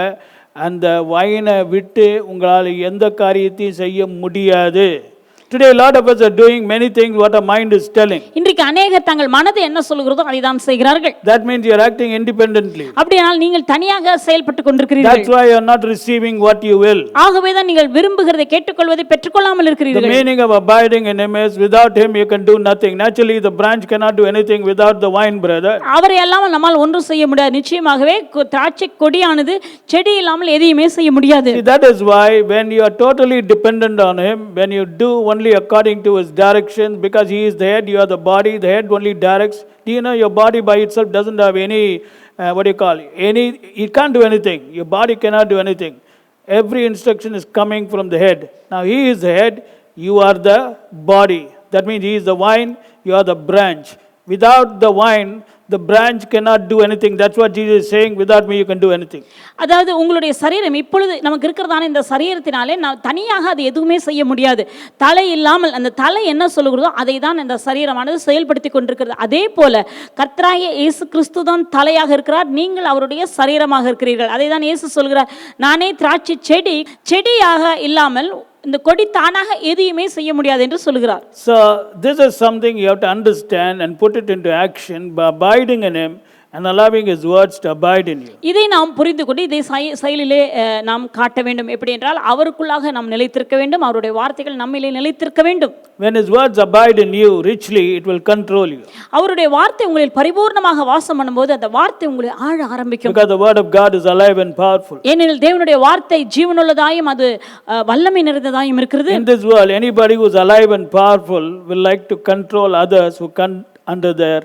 அந்த வைனை விட்டு உங்களால் எந்த காரியத்தையும் செய்ய முடியாது. Today a lot of us are doing many things what our mind is telling. இன்றைக்கு அநேகர் தங்கள் மனது என்ன சொல்கிறதோ அதை தான் செய்கிறார்கள். That means you are acting independently. அப்படியானால் நீங்கள் தனியாக செயல்பட்டு கொண்டிருக்கிறீர்கள். That's why you are not receiving what you will. ஆகவே தான் நீங்கள் விரும்புகிறதை கேட்டுக்கொள்வதை பெற்றுக்கொள்ளாமல் இருக்கிறீர்கள். The meaning of abiding in him is, without him you can do nothing. Naturally the branch cannot do anything without the vine, brother. அவரை அல்லாமல் நம்மால் ஒன்றும் செய்ய முடியாது. நிச்சயமாகவே திராட்சை கொடியானது செடி இல்லாமல் எதையுமே செய்ய முடியாது. See, that is why when you are totally dependent on him, when you do only according to his directions, because he is the head, you are the body, the head only directs. Do you know your body by itself doesn't have any, it can't do anything. Your body cannot do anything. Every instruction is coming from the head. Now he is the head, you are the body. That means he is the vine, you are the branch. Without the vine, the branch cannot do anything. That's what Jesus is saying, without me you can do anything. அதாவது உங்களுடைய சரீரம் இப்பொழுது நமக்கு இருக்கிறதான இந்த சரீரத்தினாலே நான் தனியாக அது எதுவுமே செய்ய முடியாது. தலை இல்லாமல், அந்த தலை என்ன சொல்லுகிறதோ அதை தான் இந்த சரீரமானது செயல்படுத்தி கொண்டிருக்கிறது. அதே போல கர்த்தராகிய இயேசு கிறிஸ்து தான் தலையாக இருக்கிறார், நீங்கள் அவருடைய சரீரமாக இருக்கிறீர்கள். அதை தான் இயேசு சொல்கிறார், நானே திராட்சை செடி, செடியாக இல்லாமல் இந்த கொடி தானாக எதையுமே செய்ய முடியாது என்று சொல்கிறார். So this is something you have to understand and put it into action by abiding in him and allowing his words to abide in you. இதை நாம் புரிந்து கொண்டு இதை செயலிலே நாம் காட்ட வேண்டும். எப்படி என்றால் அவருக்குள்ளாக நாம் நிலைத்திருக்க வேண்டும், அவருடைய வார்த்தைகள் நம்மிலே நிலைத்திருக்க வேண்டும். When his words abide in you richly, it will control you. அவருடைய வார்த்தை உங்களில் பரிபூர்ணமாக வாசம் பண்ணும்போது அந்த வார்த்தை உங்களை ஆள ஆரம்பிக்கும். Because the word of God is alive and powerful. ஏனெனில் தேவனுடைய வார்த்தை ஜீவனுள்ளதாயும் அது வல்லமை நிறைந்ததாயும் இருக்கிறது. In this world, anybody who is alive and powerful will like to control others who come under their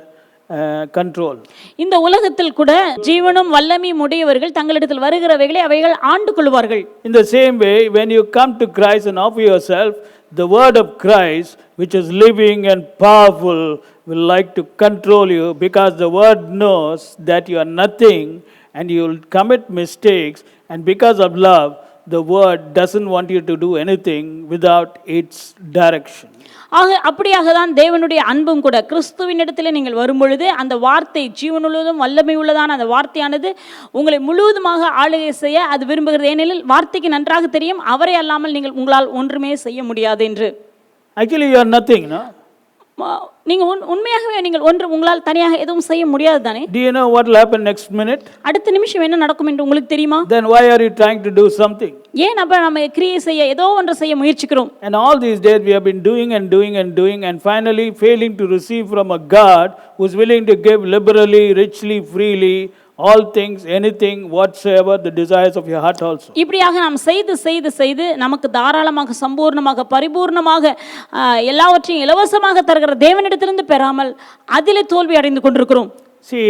control. இந்த உலகத்தில் கூட ஜீவனும் வல்லமையும் உடையவர்கள் தங்களிடத்தில் வருகிறவைகளை அவைகள் ஆண்டு கொள்வார்கள். In the same way, when you come to Christ and offer yourself, the word of Christ, which is living and powerful, will like to control you, because the word knows that you are nothing and you will commit mistakes, and because of love, the word doesn't want you to do anything without its direction. அப்படியாக தான் தேவனுடைய அன்பும் கூட. கிறிஸ்துவின் இடத்திலே நீங்கள் வரும்பொழுது அந்த வார்த்தை ஜீவனுள்ளதும் வல்லமை உள்ளதான அந்த வார்த்தையானது உங்களை முழுவதுமாக ஆளுகை செய்ய அது விரும்புகிறது. ஏனெனில் வார்த்தைக்கு நன்றாக தெரியும் அவரை அல்லாமல் நீங்கள் உங்களால் ஒன்றுமே செய்ய முடியாது என்று. Actually, you are nothing, no? நீங்கள் உண்மையாகவே நீங்கள் உங்களால் தனியாக எதுவும் செய்ய முடியாது தானே? Do you know what will happen next minute? அடுத்த நிமிஷம் என்ன நடக்கும் என்று உங்களுக்கு தெரியுமா? Then why are you trying to do something? ஏன் அப்ப நம்ம கிரியை செய்ய ஏதோ ஒன்று செய்ய முயற்சிக்கிறோம்? And all these days we have been doing and finally failing to receive from a God who is willing to give liberally, richly, freely, all things, anything, whatsoever the desires of your heart also. இப்படியாக நாம் செய்து நமக்கு தாராளமாக சம்பூர்ணமாக பரிபூர்ணமாக எல்லாவற்றையும் இலவசமாக தருகிற தேவனிடத்திலிருந்து பெறாமல் அதிலே தோல்வி அடைந்து கொண்டிருக்கிறோம். See,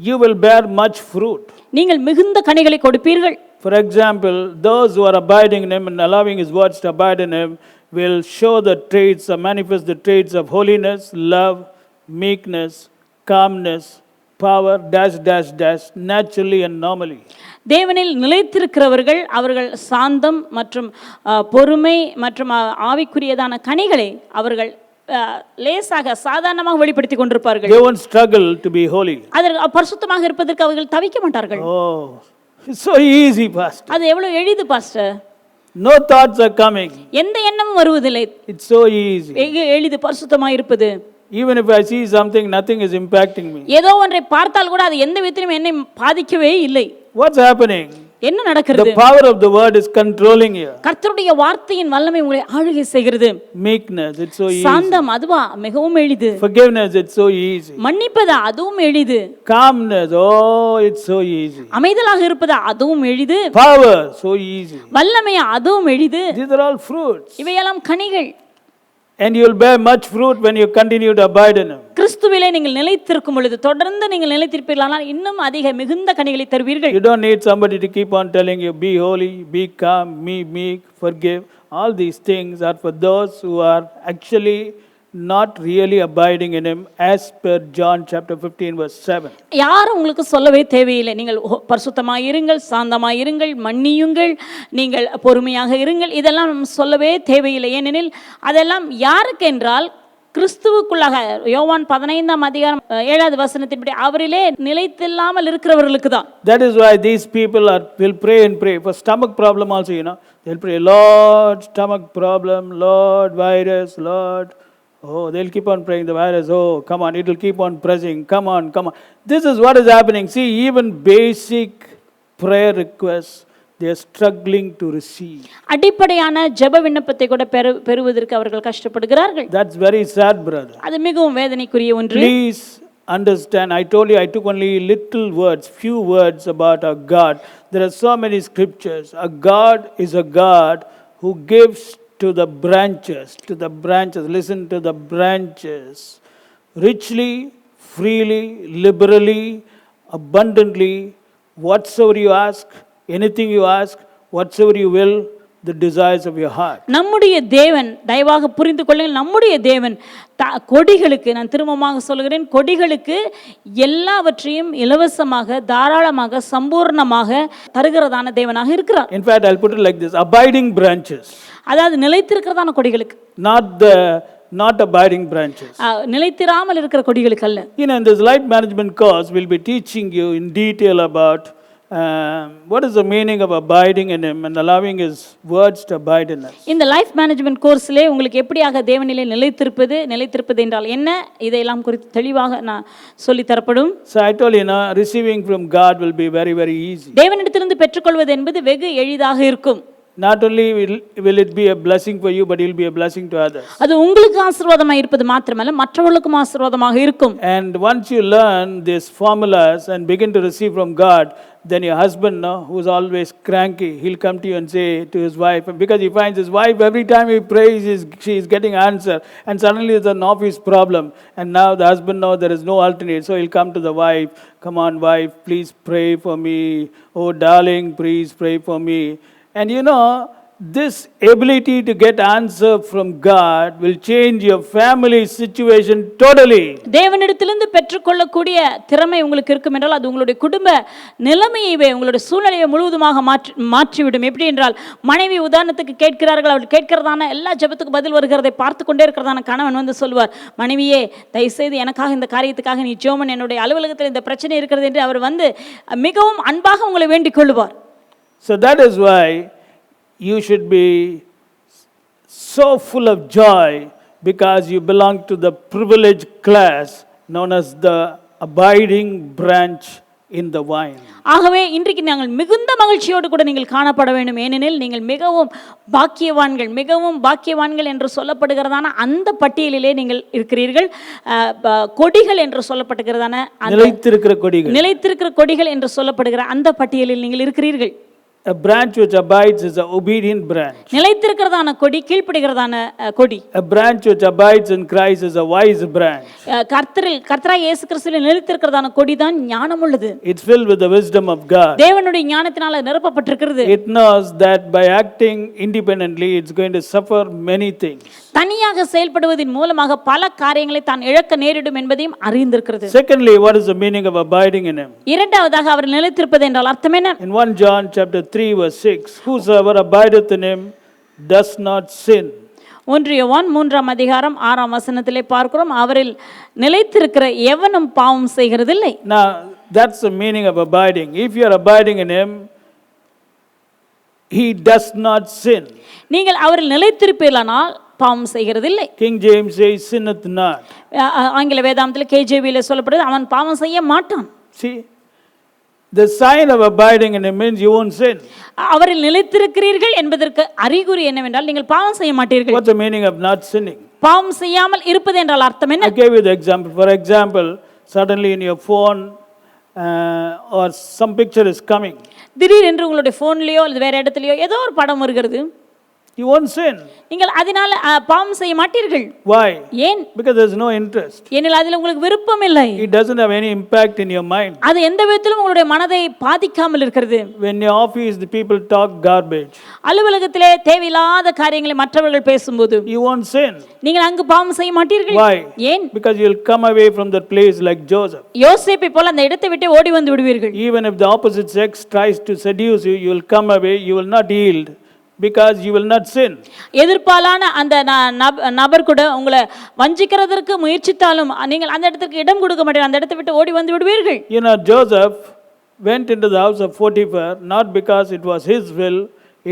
you will bear much fruit. நீங்கள் மிகுந்த கனிகளை கொடுப்பீர்கள். For example, those who are abiding in him and allowing his words to abide in him will show the traits or manifest the traits of holiness, love, meekness, calmness, power, naturally and normally. தேவனில் நிலைத்திருக்கிறவர்கள் அவர்கள் சாந்தம் மற்றும் பொறுமை மற்றும் ஆவிக்குரியதான கனிகளை அவர்கள் லேசாக சாதாரணமாக வெளிப்படுத்திக் கொண்டிருப்பார்கள். They won't struggle to be holy. அதற்கு பரிசுத்தமாக இருப்பதற்கு அவர்கள் தவிக்க மாட்டார்கள். Oh, it's so easy, pastor. அது எவ்வளவு எளிது pastor. No thoughts are coming. எந்த எண்ணமும் வருவதில்லை. It's so easy. எளிது பரிசுத்தமாக இருப்பது. Even if I see something, nothing is impacting me. ஏதோ ஒன்றை பார்த்தால் கூட அது எந்த விதத்திலும் என்னை பாதிக்கவே இல்லை. What's happening? என்ன நடக்கிறது? The power of the word is controlling you. கர்த்தருடைய வார்த்தையின் வல்லமை உங்களை ஆளுகை செய்கிறது. Meekness, it's so easy. சாந்தம் அதுவா மிகவும் எளிது. Forgiveness, it's so easy. மன்னிப்பது அதுவும் எளிது. Calmness, oh, it's so easy. அமைதலாக இருப்பது அதுவும் எளிது. Power, so easy. வல்லமை அதுவும் எளிது. These are all fruits. இவையெல்லாம் கனிகள். And you will bear much fruit when you continue to abide in him. கிறிஸ்துவிலே நீங்கள் நிலைத்திருக்கும் பொழுது தொடர்ந்து நீங்கள் நிலைத்திருப்பீர்களானால் இன்னும் அதிக மிகுந்த கனிகளை தருவீர்கள். You don't need somebody to keep on telling you be holy, be calm, be meek, forgive. All these things are for those who are actually not really abiding in him, as per John chapter 15 verse 7. யாரும் உங்களுக்கு சொல்லவே தேவையில்லை. நீங்கள் பரிசுத்தமாய் இருங்கள், சாந்தமாய் இருங்கள், மன்னியுங்கள், நீங்கள் பொறுமையாக இருங்கள், இதெல்லாம் சொல்லவே தேவையில்லை. ஏனெனில் அதெல்லாம் யாருக்கு என்றால் கிறிஸ்துவுக்குள்ளாக யோவான் 15ஆம் அதிகாரம் 7வது வசனத்தின்படி அவரிலே நிலைத்தில்லாமல் இருக்கிறவர்களுக்கு தான். That is why these people will pray and pray for stomach problem also, you know. They'll pray, Lord, stomach problem, Lord, virus, Lord. Oh, they'll keep on praying the virus. Oh, come on, it will keep on pressing. Come on, come on. This is what is happening. See, even basic prayer requests, they are struggling to receive. அடிப்படையான ஜெப விண்ணப்பத்தை கூட பெறுவதற்கு அவர்கள் கஷ்டப்படுகிறார்கள். That's very sad, brother. அது மிகவும் வேதனைக்குரிய ஒன்று. Please understand, I told you I took only little words, few words about our God. There are so many scriptures. Our God is a God who gives to the branches, listen to the branches, richly, freely, liberally, abundantly, whatsoever you ask, anything you ask, whatsoever you will, the desires of your heart. நம்முடைய தேவன், தயவாக புரிந்து கொள்ளுங்கள், நம்முடைய தேவன் கொடிகளுக்கு, நான் திரும்பமாக சொல்கிறேன், கொடிகளுக்கு எல்லாவற்றையும் இலவசமாக தாராளமாக சம்பூர்ணமாக தருகிறதான தேவனாக இருக்கிறார். In fact, I'll put it like this, abiding branches. அதாவது நிலைத்திருக்கிறதான கொடிகளுக்கு, not abiding branches. நிலைத்திராமல் இருக்கிற கொடிகளுக்கு அல்ல. You know, in this life management course, we'll be teaching you in detail about what is the meaning of abiding in him and allowing his words to abide in us. இந்த life management கோர்ஸ்ல உங்களுக்கு எப்படியாக தேவனிலே நிலைத்திருப்பது என்றால் என்ன, இதையெல்லாம் குறித்து தெளிவாக நான் சொல்லி தரப்படும். So I told you, receiving from God will be very, very easy. தேவனிடத்திலிருந்து பெற்றுக்கொள்வது என்பது வெகு எளிதாக இருக்கும். not only will it be a blessing for you, but it will be a blessing to others. அது உங்களுக்கு ஆசீர்வாதமாக இருப்பது மாத்திரமல்ல மற்றவர்களுக்கும் ஆசீர்வாதமாக இருக்கும். And once you learn these formulas and begin to receive from God, then your husband, who's always cranky, he'll come to you and say to his wife, because he finds his wife every time he prays, she is getting answer, and suddenly it's an office problem, and now the husband knows there is no alternate, so he'll come to the wife, come on wife, please pray for me, oh darling, please pray for me. And this ability to get answer from God will change your family situation totally. தேவனிடத்திலிருந்து பெற்றுக்கொள்ளக்கூடிய திறமை உங்களுக்கு இருக்கும் என்றால் அது உங்களுடைய குடும்ப நிலைமையை உங்களுடைய சூழ்நிலையை முழுவதுமாக மாற்றிவிடும். எப்படி என்றால் மனைவி உதாரணத்துக்கு கேட்கிறார்கள், அவள் கேட்கிறதான எல்லா ஜெபத்துக்கு பதில் வருகிறதை பார்த்து கொண்டே இருக்கிறதான கணவன் வந்து சொல்வார், மனைவியே தயவுசெய்து எனக்காக இந்த காரியத்துக்காக நீ ஜெபம், என்னுடைய அலுவலகத்தில் இந்த பிரச்சனை இருக்கிறது என்று அவர் வந்து மிகவும் அன்பாக உங்களை வேண்டிக் கொள்வார். So that is why you should be so full of joy, because you belong to the privileged class known as the abiding branch in the vine. ஆகவே இன்றைக்கு நாங்கள் மிகுந்த மகிழ்ச்சியோடு கூட நீங்கள் காணப்பட வேண்டும். ஏனெனில் நீங்கள் மிகவும் பாக்கியவான்கள் என்று சொல்லப்படுகிறதான அந்த பட்டியலிலே நீங்கள் இருக்கிறீர்கள். கொடிகள் என்று சொல்லப்படுகிறதான நிலைத்திருக்கிற கொடிகள் என்று சொல்லப்படுகிற அந்த பட்டியலில் நீங்கள் இருக்கிறீர்கள். A branch which abides is an obedient branch. நிலைத்திருக்கிறதான கொடி கீழ்ப்படிகிறதான கொடி. A branch which abides in Christ is a wise branch. கர்த்தராகிய இயேசு கிறிஸ்துவில் நிலைத்திருக்கிறதான கொடி தான் ஞானம் உள்ளது. It's filled with the wisdom of God. தேவனுடைய ஞானத்தினால நிரப்பப்பட்டிருக்கிறது. It knows that by acting independently it's going to suffer many things. தனியாக செயல்படுவதன் மூலமாக பல காரியங்களை தான் இழக்க நேரிடும் என்பதையும் அறிந்திருக்கிறது. Secondly, what is the meaning of abiding in him? இரண்டாவதாக அவர் நிலைத்திருப்பது என்றால் அர்த்தம் என்ன? In 1 John chapter 3 verse 6, whosoever abideth in him does not sin. 1 யோவான் 3ஆம் அதிகாரம் 6ஆம் வசனத்திலே பார்க்கிறோம், அவரில் நிலைத்திருக்கிற எவனும் பாவம் செய்கிறதில்லை. Now that's the meaning of abiding. If you are abiding in him, he does not sin. நீங்கள் அவரில் நிலைத்திருப்பீர்களானால் பாவம் செய்கிறதில்லை. King James says sinneth not. ஆங்கில வேதாந்தத்தில் KJV-ல சொல்லப்படுது அவன் பாவம் செய்ய மாட்டான். See, the sign of abiding in him means you won't sin. அவரில் நிலைத்திருக்கிறீர்கள் என்பதற்கு அறிகுறி என்னவென்றால் நீங்கள் பாவம் செய்ய மாட்டீர்கள். What's the meaning of not sinning? பாவம் செய்யாமல் இருப்பது என்றால் அர்த்தம் என்ன? I gave you the example. For example, suddenly in your phone or some picture is coming. திடீரென்று உங்களுடைய போன்லயோ அல்லது வேற இடத்துலயோ ஏதோ ஒரு படம் வருகிறது. You won't sin. நீங்கள் அதனால பாவம் செய்ய மாட்டீர்கள். Why? ஏன்? Because there's no interest. ஏனெனில் அதில் உங்களுக்கு விருப்பம் இல்லை. It doesn't have any impact in your mind. அது எந்த விதத்திலும் உங்களுடைய மனதை பாதிக்காமல் இருக்கிறது. When your office the people talk garbage, அலுவலகத்திலே தேவையில்லாத காரியங்களை மற்றவர்கள் பேசும்போது you won't sin. நீங்கள் அங்கு பாவம் செய்ய மாட்டீர்கள். Why? ஏன்? Because you'll come away from that place like Joseph. யோசேப்பை போல அந்த இடத்தை விட்டு ஓடி வந்து விடுவீர்கள். Even if the opposite sex tries to seduce you, you will come away, you will not yield. Because you will not sin. எதிர்பாலான அந்த நபர் கூட உங்களை வஞ்சிக்கிறதற்கு முயற்சித்தாலும் நீங்கள் அந்த இடத்துக்கு இடம் கொடுக்க மாட்டீர்கள், அந்த இடத்தை விட்டு ஓடி வந்து விடுவீர்கள். Joseph went into the house of Potiphar not because it was his will,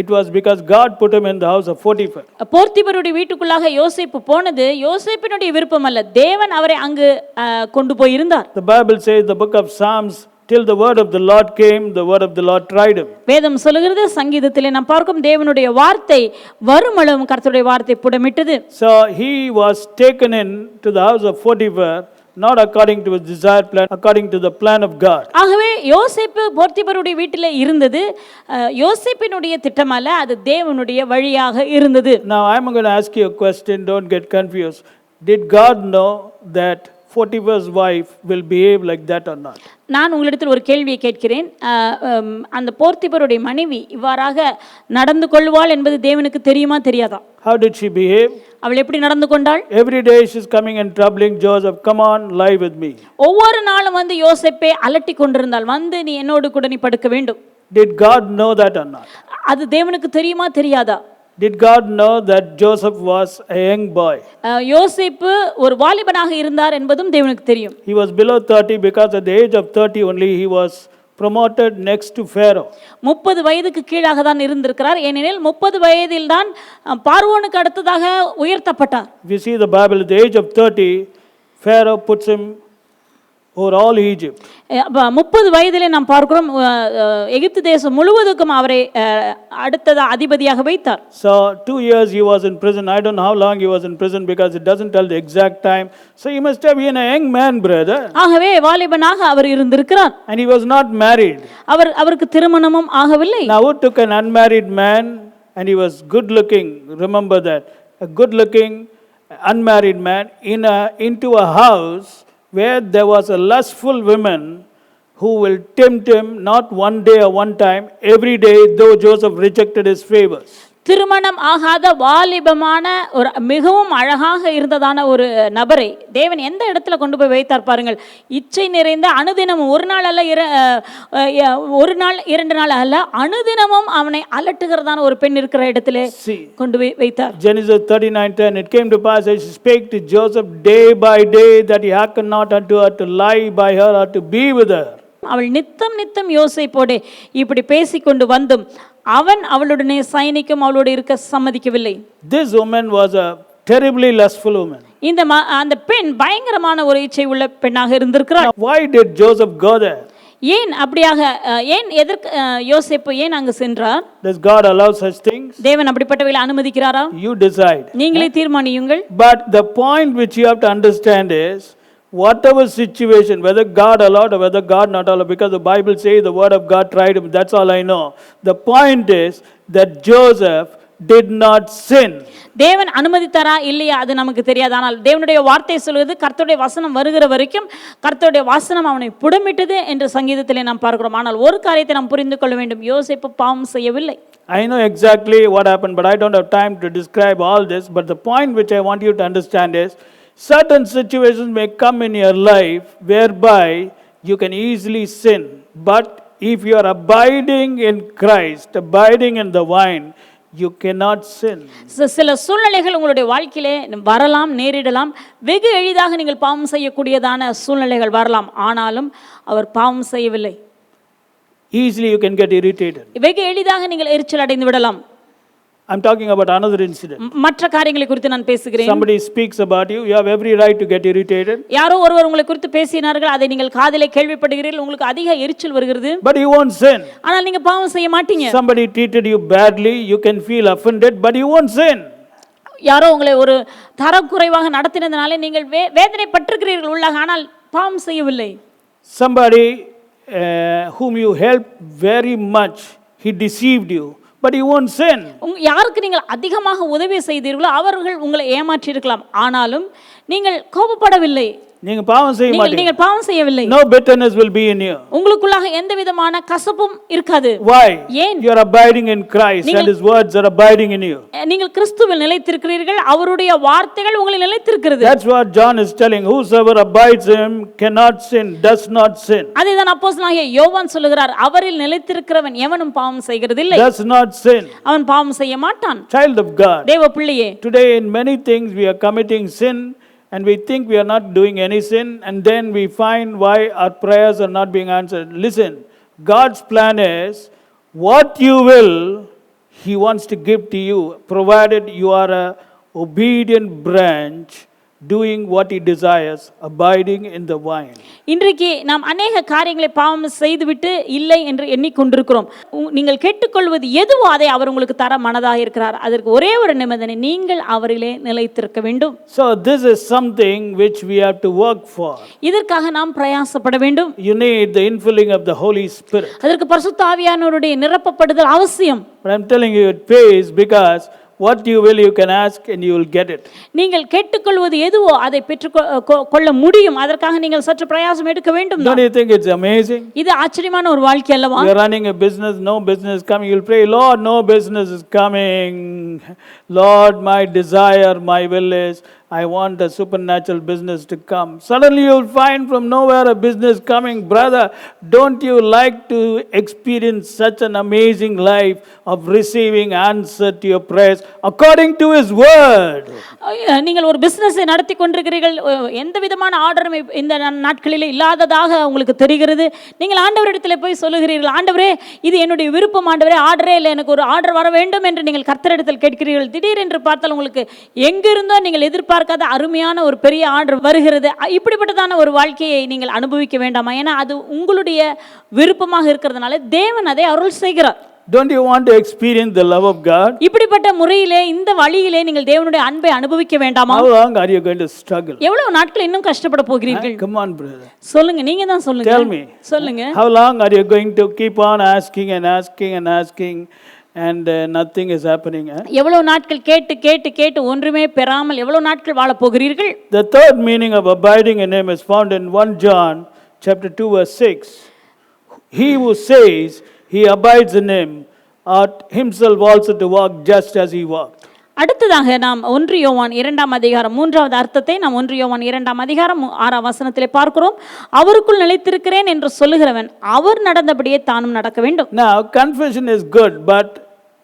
it was because God put him in the house of Potiphar. போர்த்திபருடைய வீட்டுக்குள்ளாக யோசேப்பு போனது யோசேப்பினுடைய விருப்பம் அல்ல, தேவன் அவரை அங்கு கொண்டு போய் இருந்தார். The Bible says the book of Psalms, till the word of the Lord came, the word of the Lord tried him. வேதம் சொல்லுகிறது, சங்கீதத்திலே நாம் பார்க்கும் தேவனுடைய வார்த்தை வருமளவும் கர்த்தருடைய வார்த்தை புடமிட்டது. So he was taken in to the house of Potiphar not according to his desired plan, according to the plan of God. ஆகவே யோசேப்பு போர்த்திபருடைய வீட்டிலே இருந்தது யோசேப்பினுடைய திட்டம் அல்ல, அது தேவனுடைய வழியாக இருந்தது. Now I am going to ask you a question, don't get confused. Did God know that Potiphar's wife will behave like that or not? நான் உங்களிடத்தில் ஒரு கேள்வியை கேட்கிறேன், அந்த போர்த்திபருடைய மனைவி இவ்வாறாக நடந்து கொள்வாள் என்பது தேவனுக்கு தெரியுமா தெரியாதா? How did she behave? அவள் எப்படி நடந்து கொண்டாள்? Every day she's coming and troubling Joseph, come on, lie with me. ஒவ்வொரு நாளும் வந்து யோசேப்பை அலட்டி கொண்டிருந்தாள், வந்து நீ என்னோடு கூட நீ படுக்க வேண்டும். Did God know that or not? அது தேவனுக்கு தெரியுமா தெரியாதா? Did God know that Joseph was a young boy? யோசேப்பு ஒரு வாலிபனாக இருந்தார் என்பதும் தேவனுக்கு தெரியும். He was below 30 because at the age of 30 only he was promoted next to Pharaoh. 30 வயதுக்கு கீழாக தான் இருந்திருக்கிறார், ஏனெனில் 30 வயதில் தான் பார்வோனுக்கு அடுத்ததாக உயர்த்தப்பட்டார். If you see the Bible, at the age of 30 Pharaoh puts him over all Egypt. 30 வயதிலே நாம் பார்க்கிறோம் எகிப்து தேசம் முழுவதுக்கும் அவரை அடுத்ததா அதிபதியாக வைத்தார். So 2 years he was in prison. I don't know how long he was in prison because it doesn't tell the exact time. So he must have been a young man, brother. ஆகவே வாலிபனாக அவர் இருந்திருக்கிறார். And he was not married. அவருக்கு திருமணமும் ஆகவில்லை. Now who took an unmarried man and he was good looking? Remember that. A good looking unmarried man into a house where there was a lustful woman who will tempt him not one day or one time, every day, though Joseph rejected his favors. திருமணம் ஆகாத வாலிபமான ஒரு மிகவும் அழகாக இருந்ததான ஒரு நபரை தேவன் எந்த இடத்துல கொண்டு போய் வைத்தார் பாருங்கள். இச்சை நிறைந்த அனுதினமும் ஒரு நாள் அல்ல, ஒரு நாள் 2 நாள் அல்ல, அனுதினமும் அவனை அலட்டுகிறதான ஒரு பெண் இருக்கிற இடத்துல கொண்டு போய் வைத்தார். Genesis 39:10, it came to pass as she spake to Joseph day by day that he hearkened not unto her to lie by her or to be with her. அவள் நித்தம் யோசேப்போடு இப்படி பேசிக்கொண்டு வந்தும் அவன் அவளுடனே சயனிக்கும் அவளோடு இருக்க சம்மதிக்கவில்லை. This woman was a terribly lustful woman. அந்த பெண் பயங்கரமான ஒரு இச்சை உள்ள பெண்ணாக இருந்திருக்கிறார். Why did Joseph go there? ஏன் அப்படியாக எதற்கு யோசேப்பு ஏன் அங்கு சென்றார்? Does God allow such things? தேவன் அப்படிப்பட்டவைகளை அனுமதிக்கிறாரா? You decide. நீங்களே தீர்மானியுங்கள். But the point which you have to understand is, whatever situation, whether God allowed or whether God not allowed, because the Bible says the word of God tried him, that's all I know. The point is that Joseph did not sin. தேவன் அனுமதித்தாரா இல்லையா அது நமக்கு தெரியாது. ஆனால் தேவனுடைய வார்த்தை சொல்வது கர்த்தருடைய வசனம் வருகிற வரைக்கும் கர்த்தருடைய வசனம் அவனை புடமிட்டது என்று சங்கீதத்திலே நாம் பார்க்கிறோம். ஆனால் ஒரு காரியத்தை நாம் புரிந்து கொள்ள வேண்டும், யோசேப்பு பாவம் செய்யவில்லை. I know exactly what happened, but I don't have time to describe all this. But the point which I want you to understand is, certain situations may come in your life whereby you can easily sin. But if you are abiding in Christ, abiding in the vine, you cannot sin. சில சூழ்நிலைகள் உங்களுடைய வாழ்க்கையிலே வரலாம், நேரிடலாம். வெகு எளிதாக நீங்கள் பாவம் செய்யக்கூடியதான சூழ்நிலைகள் வரலாம். ஆனாலும் அவர் பாவம் செய்யவில்லை. Easily you can get irritated. வெகு எளிதாக நீங்கள் எரிச்சல் அடைந்து விடலாம். I'm talking about another incident. மற்ற காரியங்களை குறித்து நான் பேசுகிறேன். Somebody speaks about you, you have every right to get irritated. யாரோ ஒருவர் உங்களை குறித்து பேசினார்கள், அதை நீங்கள் காதிலே கேள்விப்படுகிறீர்கள், உங்களுக்கு அதிக எரிச்சல் வருகிறது. But you won't sin. ஆனால் நீங்க பாவம் செய்ய மாட்டீங்க. Somebody treated you badly, you can feel offended, but you won't sin. யாரோ உங்களை ஒரு தரக்குறைவாக நடத்தினதனாலே நீங்கள் வேதனைப்பட்டிருக்கிறீர்கள் உள்ளாக, ஆனால் பாவம் செய்யவில்லை. Somebody whom you helped very much, he deceived you, but you won't sin. யாருக்கு நீங்கள் அதிகமாக உதவி செய்தீர்களோ அவர்கள் உங்களை ஏமாற்றி இருக்கலாம், ஆனாலும் நீங்கள் கோபப்படவில்லை. நீங்க பாவம் செய்ய மாட்டீங்க. நீங்கள் பாவம் செய்யவில்லை. No bitterness will be in you. உங்களுக்குள்ளாக எந்த விதமான கசப்பும் இருக்காது. Why? ஏன்? You are abiding in Christ and his words are abiding in you. நீங்கள் கிறிஸ்துவில் நிலைத்திருக்கிறீர்கள், அவருடைய வார்த்தைகள் உங்களில் நிலைத்திருக்கிறது. That's what John is telling. Whosoever abides in him cannot sin, does not sin. அதுதான் அப்போஸ்தலனாகிய யோவான் சொல்லுகிறார், அவரில் நிலைத்திருக்கிறவன் எவனும் பாவம் செய்கிறதில்லை. Does not sin. அவன் பாவம் செய்ய மாட்டான். Child of God. தேவ பிள்ளையே. Today in many things we are committing sin and we think we are not doing any sin, and then we find why our prayers are not being answered. Listen, God's plan is what you will, he wants to give to you, provided you are a obedient branch doing what he desires, abiding in the vine. இன்றைக்கு நாம் அநேக காரியங்களை பாவம் செய்துவிட்டு இல்லை என்று எண்ணிக்கொண்டிருக்கிறோம். நீங்கள் கேட்டுக்கொள்வது எதுவோ அதை அவர் உங்களுக்கு தர மனதாக இருக்கிறார். அதற்கு ஒரே ஒரு நிபந்தனை, நீங்கள் அவரிலே நிலைத்திருக்க வேண்டும். So this is something which we have to work for. இதற்காக நாம் பிரயாசப்பட வேண்டும். You need the infilling of the Holy Spirit. அதற்கு பரிசுத்த ஆவியானவருடைய நிரப்பப்படுதல் அவசியம். But I'm telling you it pays, because what you will you can ask and you will get it. நீங்கள் கேட்டுக்கொள்வது எதுவோ அதை பெற்றுக்கொள்ள முடியும். அதற்காக நீங்கள் சற்று பிரயாசம் எடுக்க வேண்டும். Don't you think it's amazing? இது ஆச்சரியமான ஒரு வாழ்க்கை அல்லவா? You are running a business, no business coming. You'll pray, Lord, no business is coming. Lord, my desire, my will is, I want a supernatural business to come. Suddenly you'll find from nowhere a business coming. Brother, don't you like to experience such an amazing life of receiving answer to your prayers according to his word? நீங்கள் ஒரு பிசினஸை நடத்தி கொண்டிருக்கிறீர்கள், எந்த விதமான ஆர்டரும் இந்த நாட்களில் இல்லாததாக உங்களுக்கு தெரிகிறது. நீங்கள் ஆண்டவரிடத்தில் போய் சொல்லுகிறீர்கள், ஆண்டவரே இது என்னுடைய விருப்பம், ஆண்டவரே ஆர்டரே இல்லை, எனக்கு ஒரு ஆர்டர் வர வேண்டும் என்று நீங்கள் கர்த்தரிடத்தில் கேட்கிறீர்கள். திடீரென்று பார்த்தால் உங்களுக்கு எங்கிருந்தோ நீங்கள் எதிர்பார்க்க எதிர்பார்க்காத அருமையான ஒரு பெரிய ஆர்டர் வருகிறது. இப்படிப்பட்டதான ஒரு வாழ்க்கையை நீங்கள் அனுபவிக்க வேண்டாமா? ஏன்னா அது உங்களுடைய விருப்பமாக இருக்கிறதுனால தேவன் அதை அருள் செய்கிறார். Don't you want to experience the love of God? இப்படிப்பட்ட முறையிலே இந்த வழியிலே நீங்கள் தேவனுடைய அன்பை அனுபவிக்க வேண்டாமா? How long are you going to struggle? எவ்வளவு நாட்கள் இன்னும் கஷ்டப்பட போகிறீர்கள்? Come on, brother. சொல்லுங்க, நீங்க தான் சொல்லுங்க. Tell me. சொல்லுங்க. How long are you going to keep on asking and asking and asking and nothing is happening? எவ்வளவு நாட்கள் கேட்டு கேட்டு கேட்டு ஒன்றுமே பெறாமல் எவ்வளவு நாட்கள் வாழ போகிறீர்கள்? The third meaning of abiding in him is found in 1 John chapter 2 verse 6. He who says he abides in him ought himself also to walk just as he walked. அடுத்ததாக நாம் 1 யோவான் 2ஆம் அதிகாரம் 3வது அர்த்தத்தை நாம் 1 யோவான் 2ஆம் அதிகாரம் 6ஆம் வசனத்திலே பார்க்கிறோம். அவருக்குள் நிலைத்திருக்கிறேன் என்று சொல்லுகிறவன் அவர் நடந்தபடியே தானும் நடக்க வேண்டும். Now confession is good, but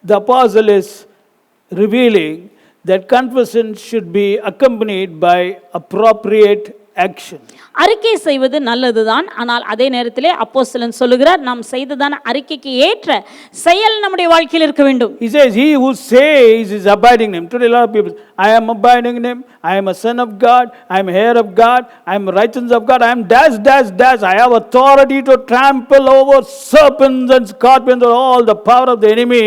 the apostle is revealing that confession should be accompanied by appropriate action. அறிக்கை செய்வது நல்லதுதான், ஆனால் அதே நேரத்திலே அப்போஸ்தலன் சொல்லுகிறார் நாம் செய்ததான அறிக்கைக்கு ஏற்ற செயல் நம்முடைய வாழ்க்கையில் இருக்க வேண்டும். He says he who says is abiding in him. Today a lot of people, I am abiding in him, I am a son of God, I am heir of God, I am righteousness of God, I am dash dash dash, I have authority to trample over serpents and scorpions and all the power of the enemy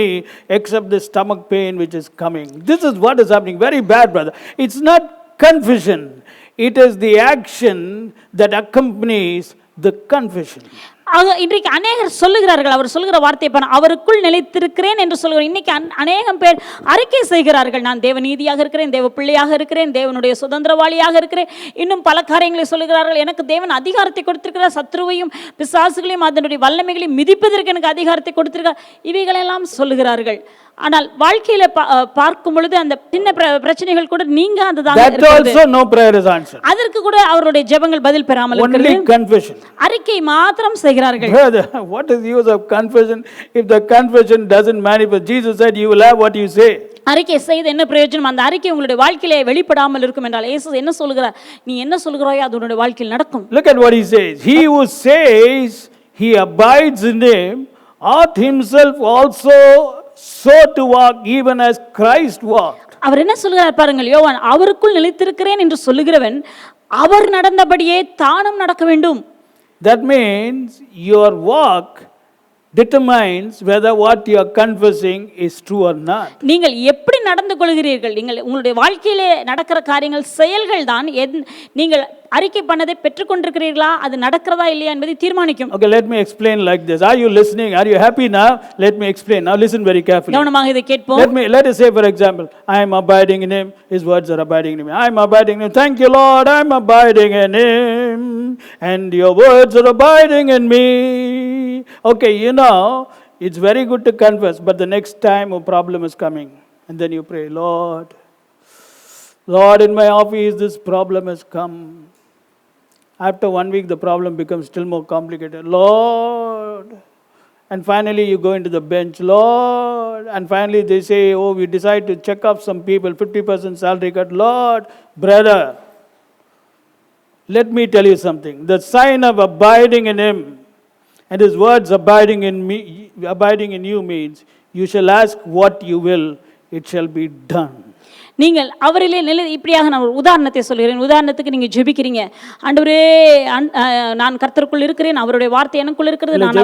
except the stomach pain which is coming. This is what is happening. Very bad, brother. It's not confession. It is the action that accompanies the confession. இன்றைக்கு அநேகர் சொல்லுகிறார்கள், அவர் சொல்லுகிற வார்த்தை பண்ண அவருக்குள் நிலைத்திருக்கிறேன் என்று சொல்கிறார். இன்னைக்கு அநேகம் பேர் அறிக்கை செய்கிறார்கள், நான் தேவ நீதியாக இருக்கிறேன், தேவ பிள்ளையாக இருக்கிறேன், தேவனுடைய சுதந்திரவாளியாக இருக்கிறேன், இன்னும் பல காரியங்களை சொல்லுகிறார்கள். எனக்கு தேவன் அதிகாரத்தை கொடுத்திருக்கிறார், சத்ருவையும் பிசாசுகளையும் அதனுடைய வல்லமைகளையும் மிதிப்பதற்கு எனக்கு அதிகாரத்தை கொடுத்திருக்கிறார், இவைகளெல்லாம் சொல்லுகிறார்கள். ஆனால் வாழ்க்கையில பார்க்கும் பொழுது அந்த சின்ன பிரச்சனைகள் கூட நீங்காததாக இருக்கிறது. அதற்கு கூட அவருடைய ஜெபங்கள் பதில் பெறாமல் இருக்கிறது. அறிக்கை மாத்திரம் செய்கிறார்கள். Brother, what is the use of confession if the confession doesn't manifest? Jesus said you will have what you say. அறிக்கை செய்து என்ன பிரயோஜனம்? அந்த அறிக்கை உங்களுடைய வாழ்க்கையிலே வெளிப்படாமல் இருக்கும் என்றால் இயேசு என்ன சொல்கிறார்? நீ என்ன சொல்கிறாயோ அது உன்னுடைய வாழ்க்கையில் நடக்கும். Look at what he says. He who says he abides in him ought himself also so to walk even as Christ walked. அவர் என்ன சொல்கிறார் பாருங்கள், யோவான் அவருக்குள் நிலைத்திருக்கிறேன் என்று சொல்லுகிறவன் அவர் நடந்தபடியே தானும் நடக்க வேண்டும். That means your walk determines whether what you are confessing is true or not. நீங்கள் எப்படி நடந்து கொள்கிறீர்கள், நீங்கள் உங்களுடைய வாழ்க்கையிலே நடக்கிற காரியங்கள் செயல்கள் தான் நீங்கள் அறிக்கை பண்ணதை பெற்றுக்கொண்டிருக்கிறீர்களா அது நடக்கிறதா இல்லையா என்பதை தீர்மானிக்கும். Okay, let me explain like this. Are you listening? Are you happy now? Let me explain. Now listen very carefully. கவனமாக இதை கேட்போம். Let us say for example, I am abiding in him, his words are abiding in me. I am abiding in him. Thank you Lord, I am abiding in him and your words are abiding in me. Okay, you know, it's very good to confess, but the next time a problem is coming and then you pray, Lord, in my office this problem has come. After 1 week the problem becomes still more complicated. Lord, and finally you go into the bench, Lord, and finally they say, oh, we decide to check off some people, 50% salary cut. Lord, brother, let me tell you something. The sign of abiding in him and his words abiding in me, abiding in you means you shall ask what you will, it shall be done. நீங்கள் அவரிலே இப்படியாக நான் ஒரு உதாரணத்தை சொல்கிறேன். உதாரணத்துக்கு நீங்கள் ஜெபிக்கிறீங்க, ஆண்டவரே நான் கர்த்தருக்குள் இருக்கிறேன், அவருடைய வார்த்தை எனக்குள் இருக்கிறது, நான்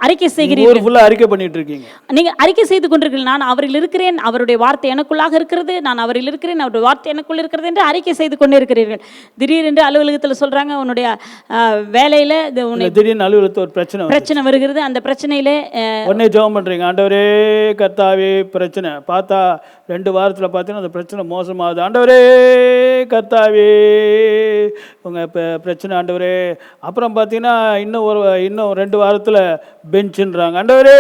அறிக்கை செய்கிறீர்கள், அறிக்கை பண்ணிட்டு இருக்கீங்க, நீங்கள் அறிக்கை செய்து கொண்டிருக்கிறீர்கள், நான் அவரில் இருக்கிறேன், அவருடைய வார்த்தை எனக்குள்ளாக இருக்கிறது, நான் அவரில் இருக்கிறேன், அவருடைய வார்த்தை எனக்குள் இருக்கிறது என்று அறிக்கை செய்து கொண்டே இருக்கிறீர்கள். திடீரென்று அலுவலகத்தில் சொல்றாங்க, உன்னுடைய வேலையில திடீர்னு அலுவலகத்தில் ஒரு பிரச்சனை வருகிறது. அந்த பிரச்சனையில உடனே ஜெபம் பண்றீங்க, ஆண்டவரே கர்த்தாவே பிரச்சனை, பார்த்தா 2 வாரத்தில் பார்த்தீங்கன்னா அந்த பிரச்சனை மோசமாகுது. ஆண்டவரே கர்த்தாவே உங்கள் பிரச்சனை ஆண்டவரே. அப்புறம் பார்த்தீங்கன்னா இன்னும் 2 வாரத்தில் பெஞ்சுன்றாங்க, ஆண்டவரே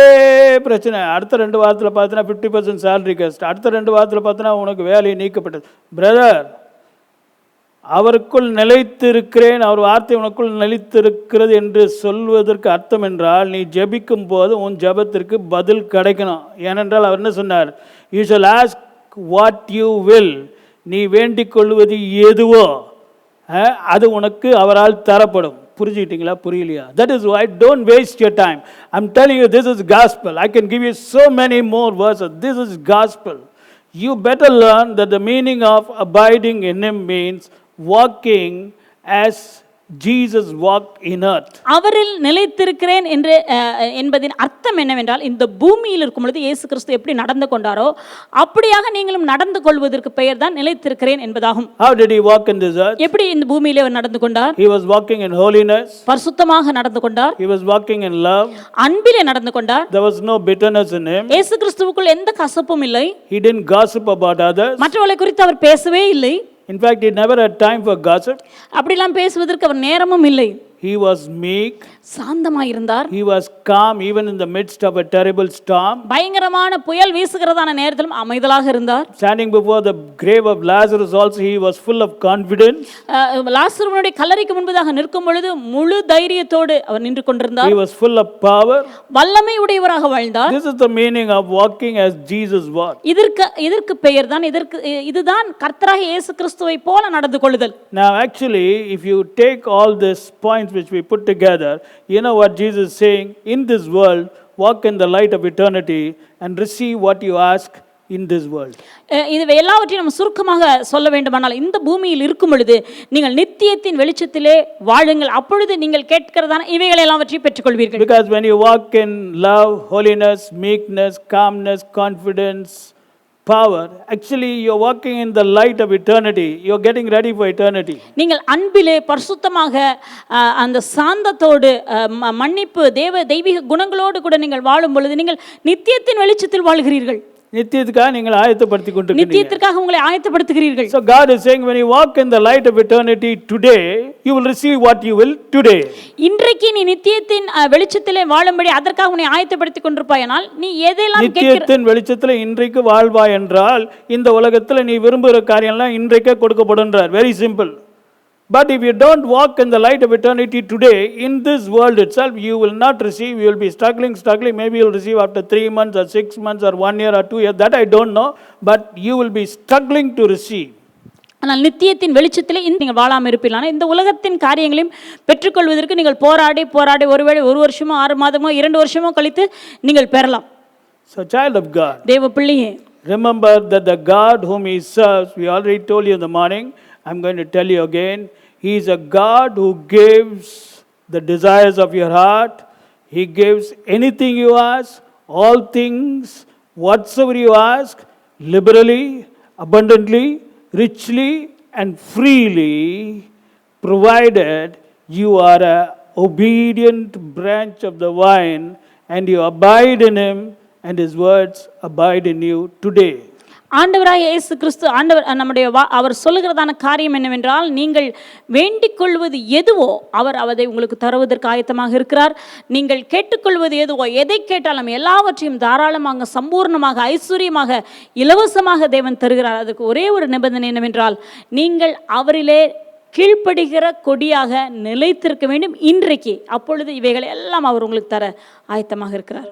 பிரச்சனை. அடுத்த 2 வாரத்தில் பார்த்தீங்கன்னா 50% சேலரி கஸ்ட். அடுத்த 2 வாரத்தில் பார்த்தீங்கன்னா உனக்கு வேலையை நீக்கப்பட்டது. பிரதர், அவருக்குள் நிலைத்திருக்கிறேன், அவர் வார்த்தை உனக்குள் நிலைத்திருக்கிறது என்று சொல்வதற்கு அர்த்தம் என்றால் நீ ஜெபிக்கும் போது உன் ஜெபத்திற்கு பதில் கிடைக்கணும். ஏனென்றால் அவர் என்ன சொன்னார்? You shall ask what you will. நீ வேண்டிக் கொள்வது எதுவோ அது உனக்கு அவரால் தரப்படும். புரிஞ்சுக்கிட்டீங்களா? புரியலையா? That is why don't waste your time. I'm telling you, this is gospel. I can give you so many more verses. This is gospel. You better learn that the meaning of abiding in Him means walking as Jesus walked in earth. அவரில் நிலைத்திருக்கிறேன் என்று என்பதின் அர்த்தம் என்னவென்றால், இந்த பூமியில் இருக்கும் பொழுது இயேசு கிறிஸ்து எப்படி நடந்து கொண்டாரோ அப்படியாக நீங்களும் நடந்து கொள்வதற்கு பெயர் தான் நிலைத்திருக்கிறேன் என்பதாகும். How did He walk in this earth? எப்படி இந்த பூமியிலே அவர் நடந்து கொண்டார்? He was walking in holiness. பரிசுத்தமாக நடந்து கொண்டார். He was walking in love. அன்பிலே நடந்து கொண்டார். There was no bitterness in Him. இயேசு கிறிஸ்துவுக்குள் எந்த கசப்பும் இல்லை. He didn't gossip about others. மற்றவர்களை குறித்து அவர் பேசவே இல்லை. In fact, He never had time for gossip. அப்படிலாம் பேசுவதற்கு அவர் நேரமும் இல்லை. He was meek. சாந்தமாய் இருந்தார். He was calm even in the midst of a terrible storm. பயங்கரமான புயல் வீசுகிறதான நேரத்திலும் அமைதலாக இருந்தார். Standing before the grave of Lazarus also, he was full of confidence. லாசருவினுடைய கல்லறைக்கு முன்பதாக நிற்கும் பொழுது முழு தைரியத்தோடு அவர் நின்று கொண்டிருந்தார். He was full of power. வல்லமை உடையவராக வாழ்ந்தார். This is the meaning of walking as Jesus walked. இதற்கு பெயர் தான், இதுதான் கர்த்தராகிய இயேசு கிறிஸ்துவை போல நடந்து கொள்ளுதல். Now actually, if you take all these points which we put together, you know what Jesus is saying? In this world, walk in the light of eternity and receive what you ask in this world. இது எல்லாவற்றையும் நம்ம சுருக்கமாக சொல்ல வேண்டுமானால், இந்த பூமியில் இருக்கும் பொழுது நீங்கள் நித்தியத்தின் வெளிச்சத்திலே வாழுங்கள், அப்பொழுது நீங்கள் கேட்கிறதான இவைகள் எல்லாவற்றையும் பெற்றுக்கொள்வீர்கள். Because when you walk in love, holiness, meekness, calmness, confidence, power, actually you're walking in the light of eternity. You're getting ready for eternity. நீங்கள் அன்பிலே பரிசுத்தமாக அந்த சாந்தத்தோடு மன்னிப்பு தெய்வீக குணங்களோடு கூட நீங்கள் வாழும் பொழுது நீங்கள் நித்தியத்தின் வெளிச்சத்தில் வாழ்கிறீர்கள். நித்தியத்துக்காக நீங்கள் ஆயத்தப்படுத்திக் கொண்டிருக்கிறீர்கள். நித்தியத்திற்காக உங்களை ஆயத்தப்படுத்துகிறீர்கள். So God is saying, when you walk in the light of eternity today, you will receive what you will today. இன்றைக்கு நீ நித்தியத்தின் வெளிச்சத்திலே வாழும்படி அதற்காக உன்னை ஆயத்தப்படுத்திக் கொண்டிருப்பாயானால், நீ எதெல்லாம் நித்தியத்தின் வெளிச்சத்திலே இன்றைக்கு வாழ்வாய் என்றால், இந்த உலகத்தில் நீ விரும்புகிற காரியம்லாம் இன்றைக்கே கொடுக்கப்படுன்றார். Very simple. But if you don't walk in the light of eternity today, in this world itself, you will not receive. You will be struggling. Maybe you will receive after 3 months or 6 months or 1 year or 2 years. That I don't know. But you will be struggling to receive. ஆனால் நித்தியத்தின் வெளிச்சத்திலே நீங்கள் வாழாமல் இருப்பீர்கள். இந்த உலகத்தின் காரியங்களையும் பெற்றுக்கொள்வதற்கு நீங்கள் போராடி ஒருவேளை 1 வருஷமோ 6 மாதமோ 2 வருஷமோ கழித்து நீங்கள் பெறலாம். So child of God, தேவ பிள்ளையே, remember that the God whom He serves, we already told you in the morning, I'm going to tell you again, He is a God who gives the desires of your heart. He gives anything you ask, all things, whatsoever you ask, liberally, abundantly, richly, and freely, provided you are an obedient branch of the vine and you abide in Him and His words abide in you today. ஆண்டவராகிய இயேசு கிறிஸ்து நம்முடைய அவர் சொல்லுகிறதான காரியம் என்னவென்றால், நீங்கள் வேண்டிக் கொள்வது எதுவோ அவர் அதை உங்களுக்கு தருவதற்கு ஆயத்தமாக இருக்கிறார். நீங்கள் கேட்டுக்கொள்வது எதுவோ, எதை கேட்டாலும் எல்லாவற்றையும் தாராளமாக, சம்பூர்ணமாக, ஐஸ்வர்யமாக, இலவசமாக தேவன் தருகிறார். அதுக்கு ஒரே ஒரு நிபந்தனை என்னவென்றால், நீங்கள் அவரிலே கீழ்ப்படுகிற கொடியாக நிலைத்திருக்க வேண்டும் இன்றைக்கு. அப்பொழுது இவைகளை எல்லாம் அவர் உங்களுக்கு தர ஆயத்தமாக இருக்கிறார்.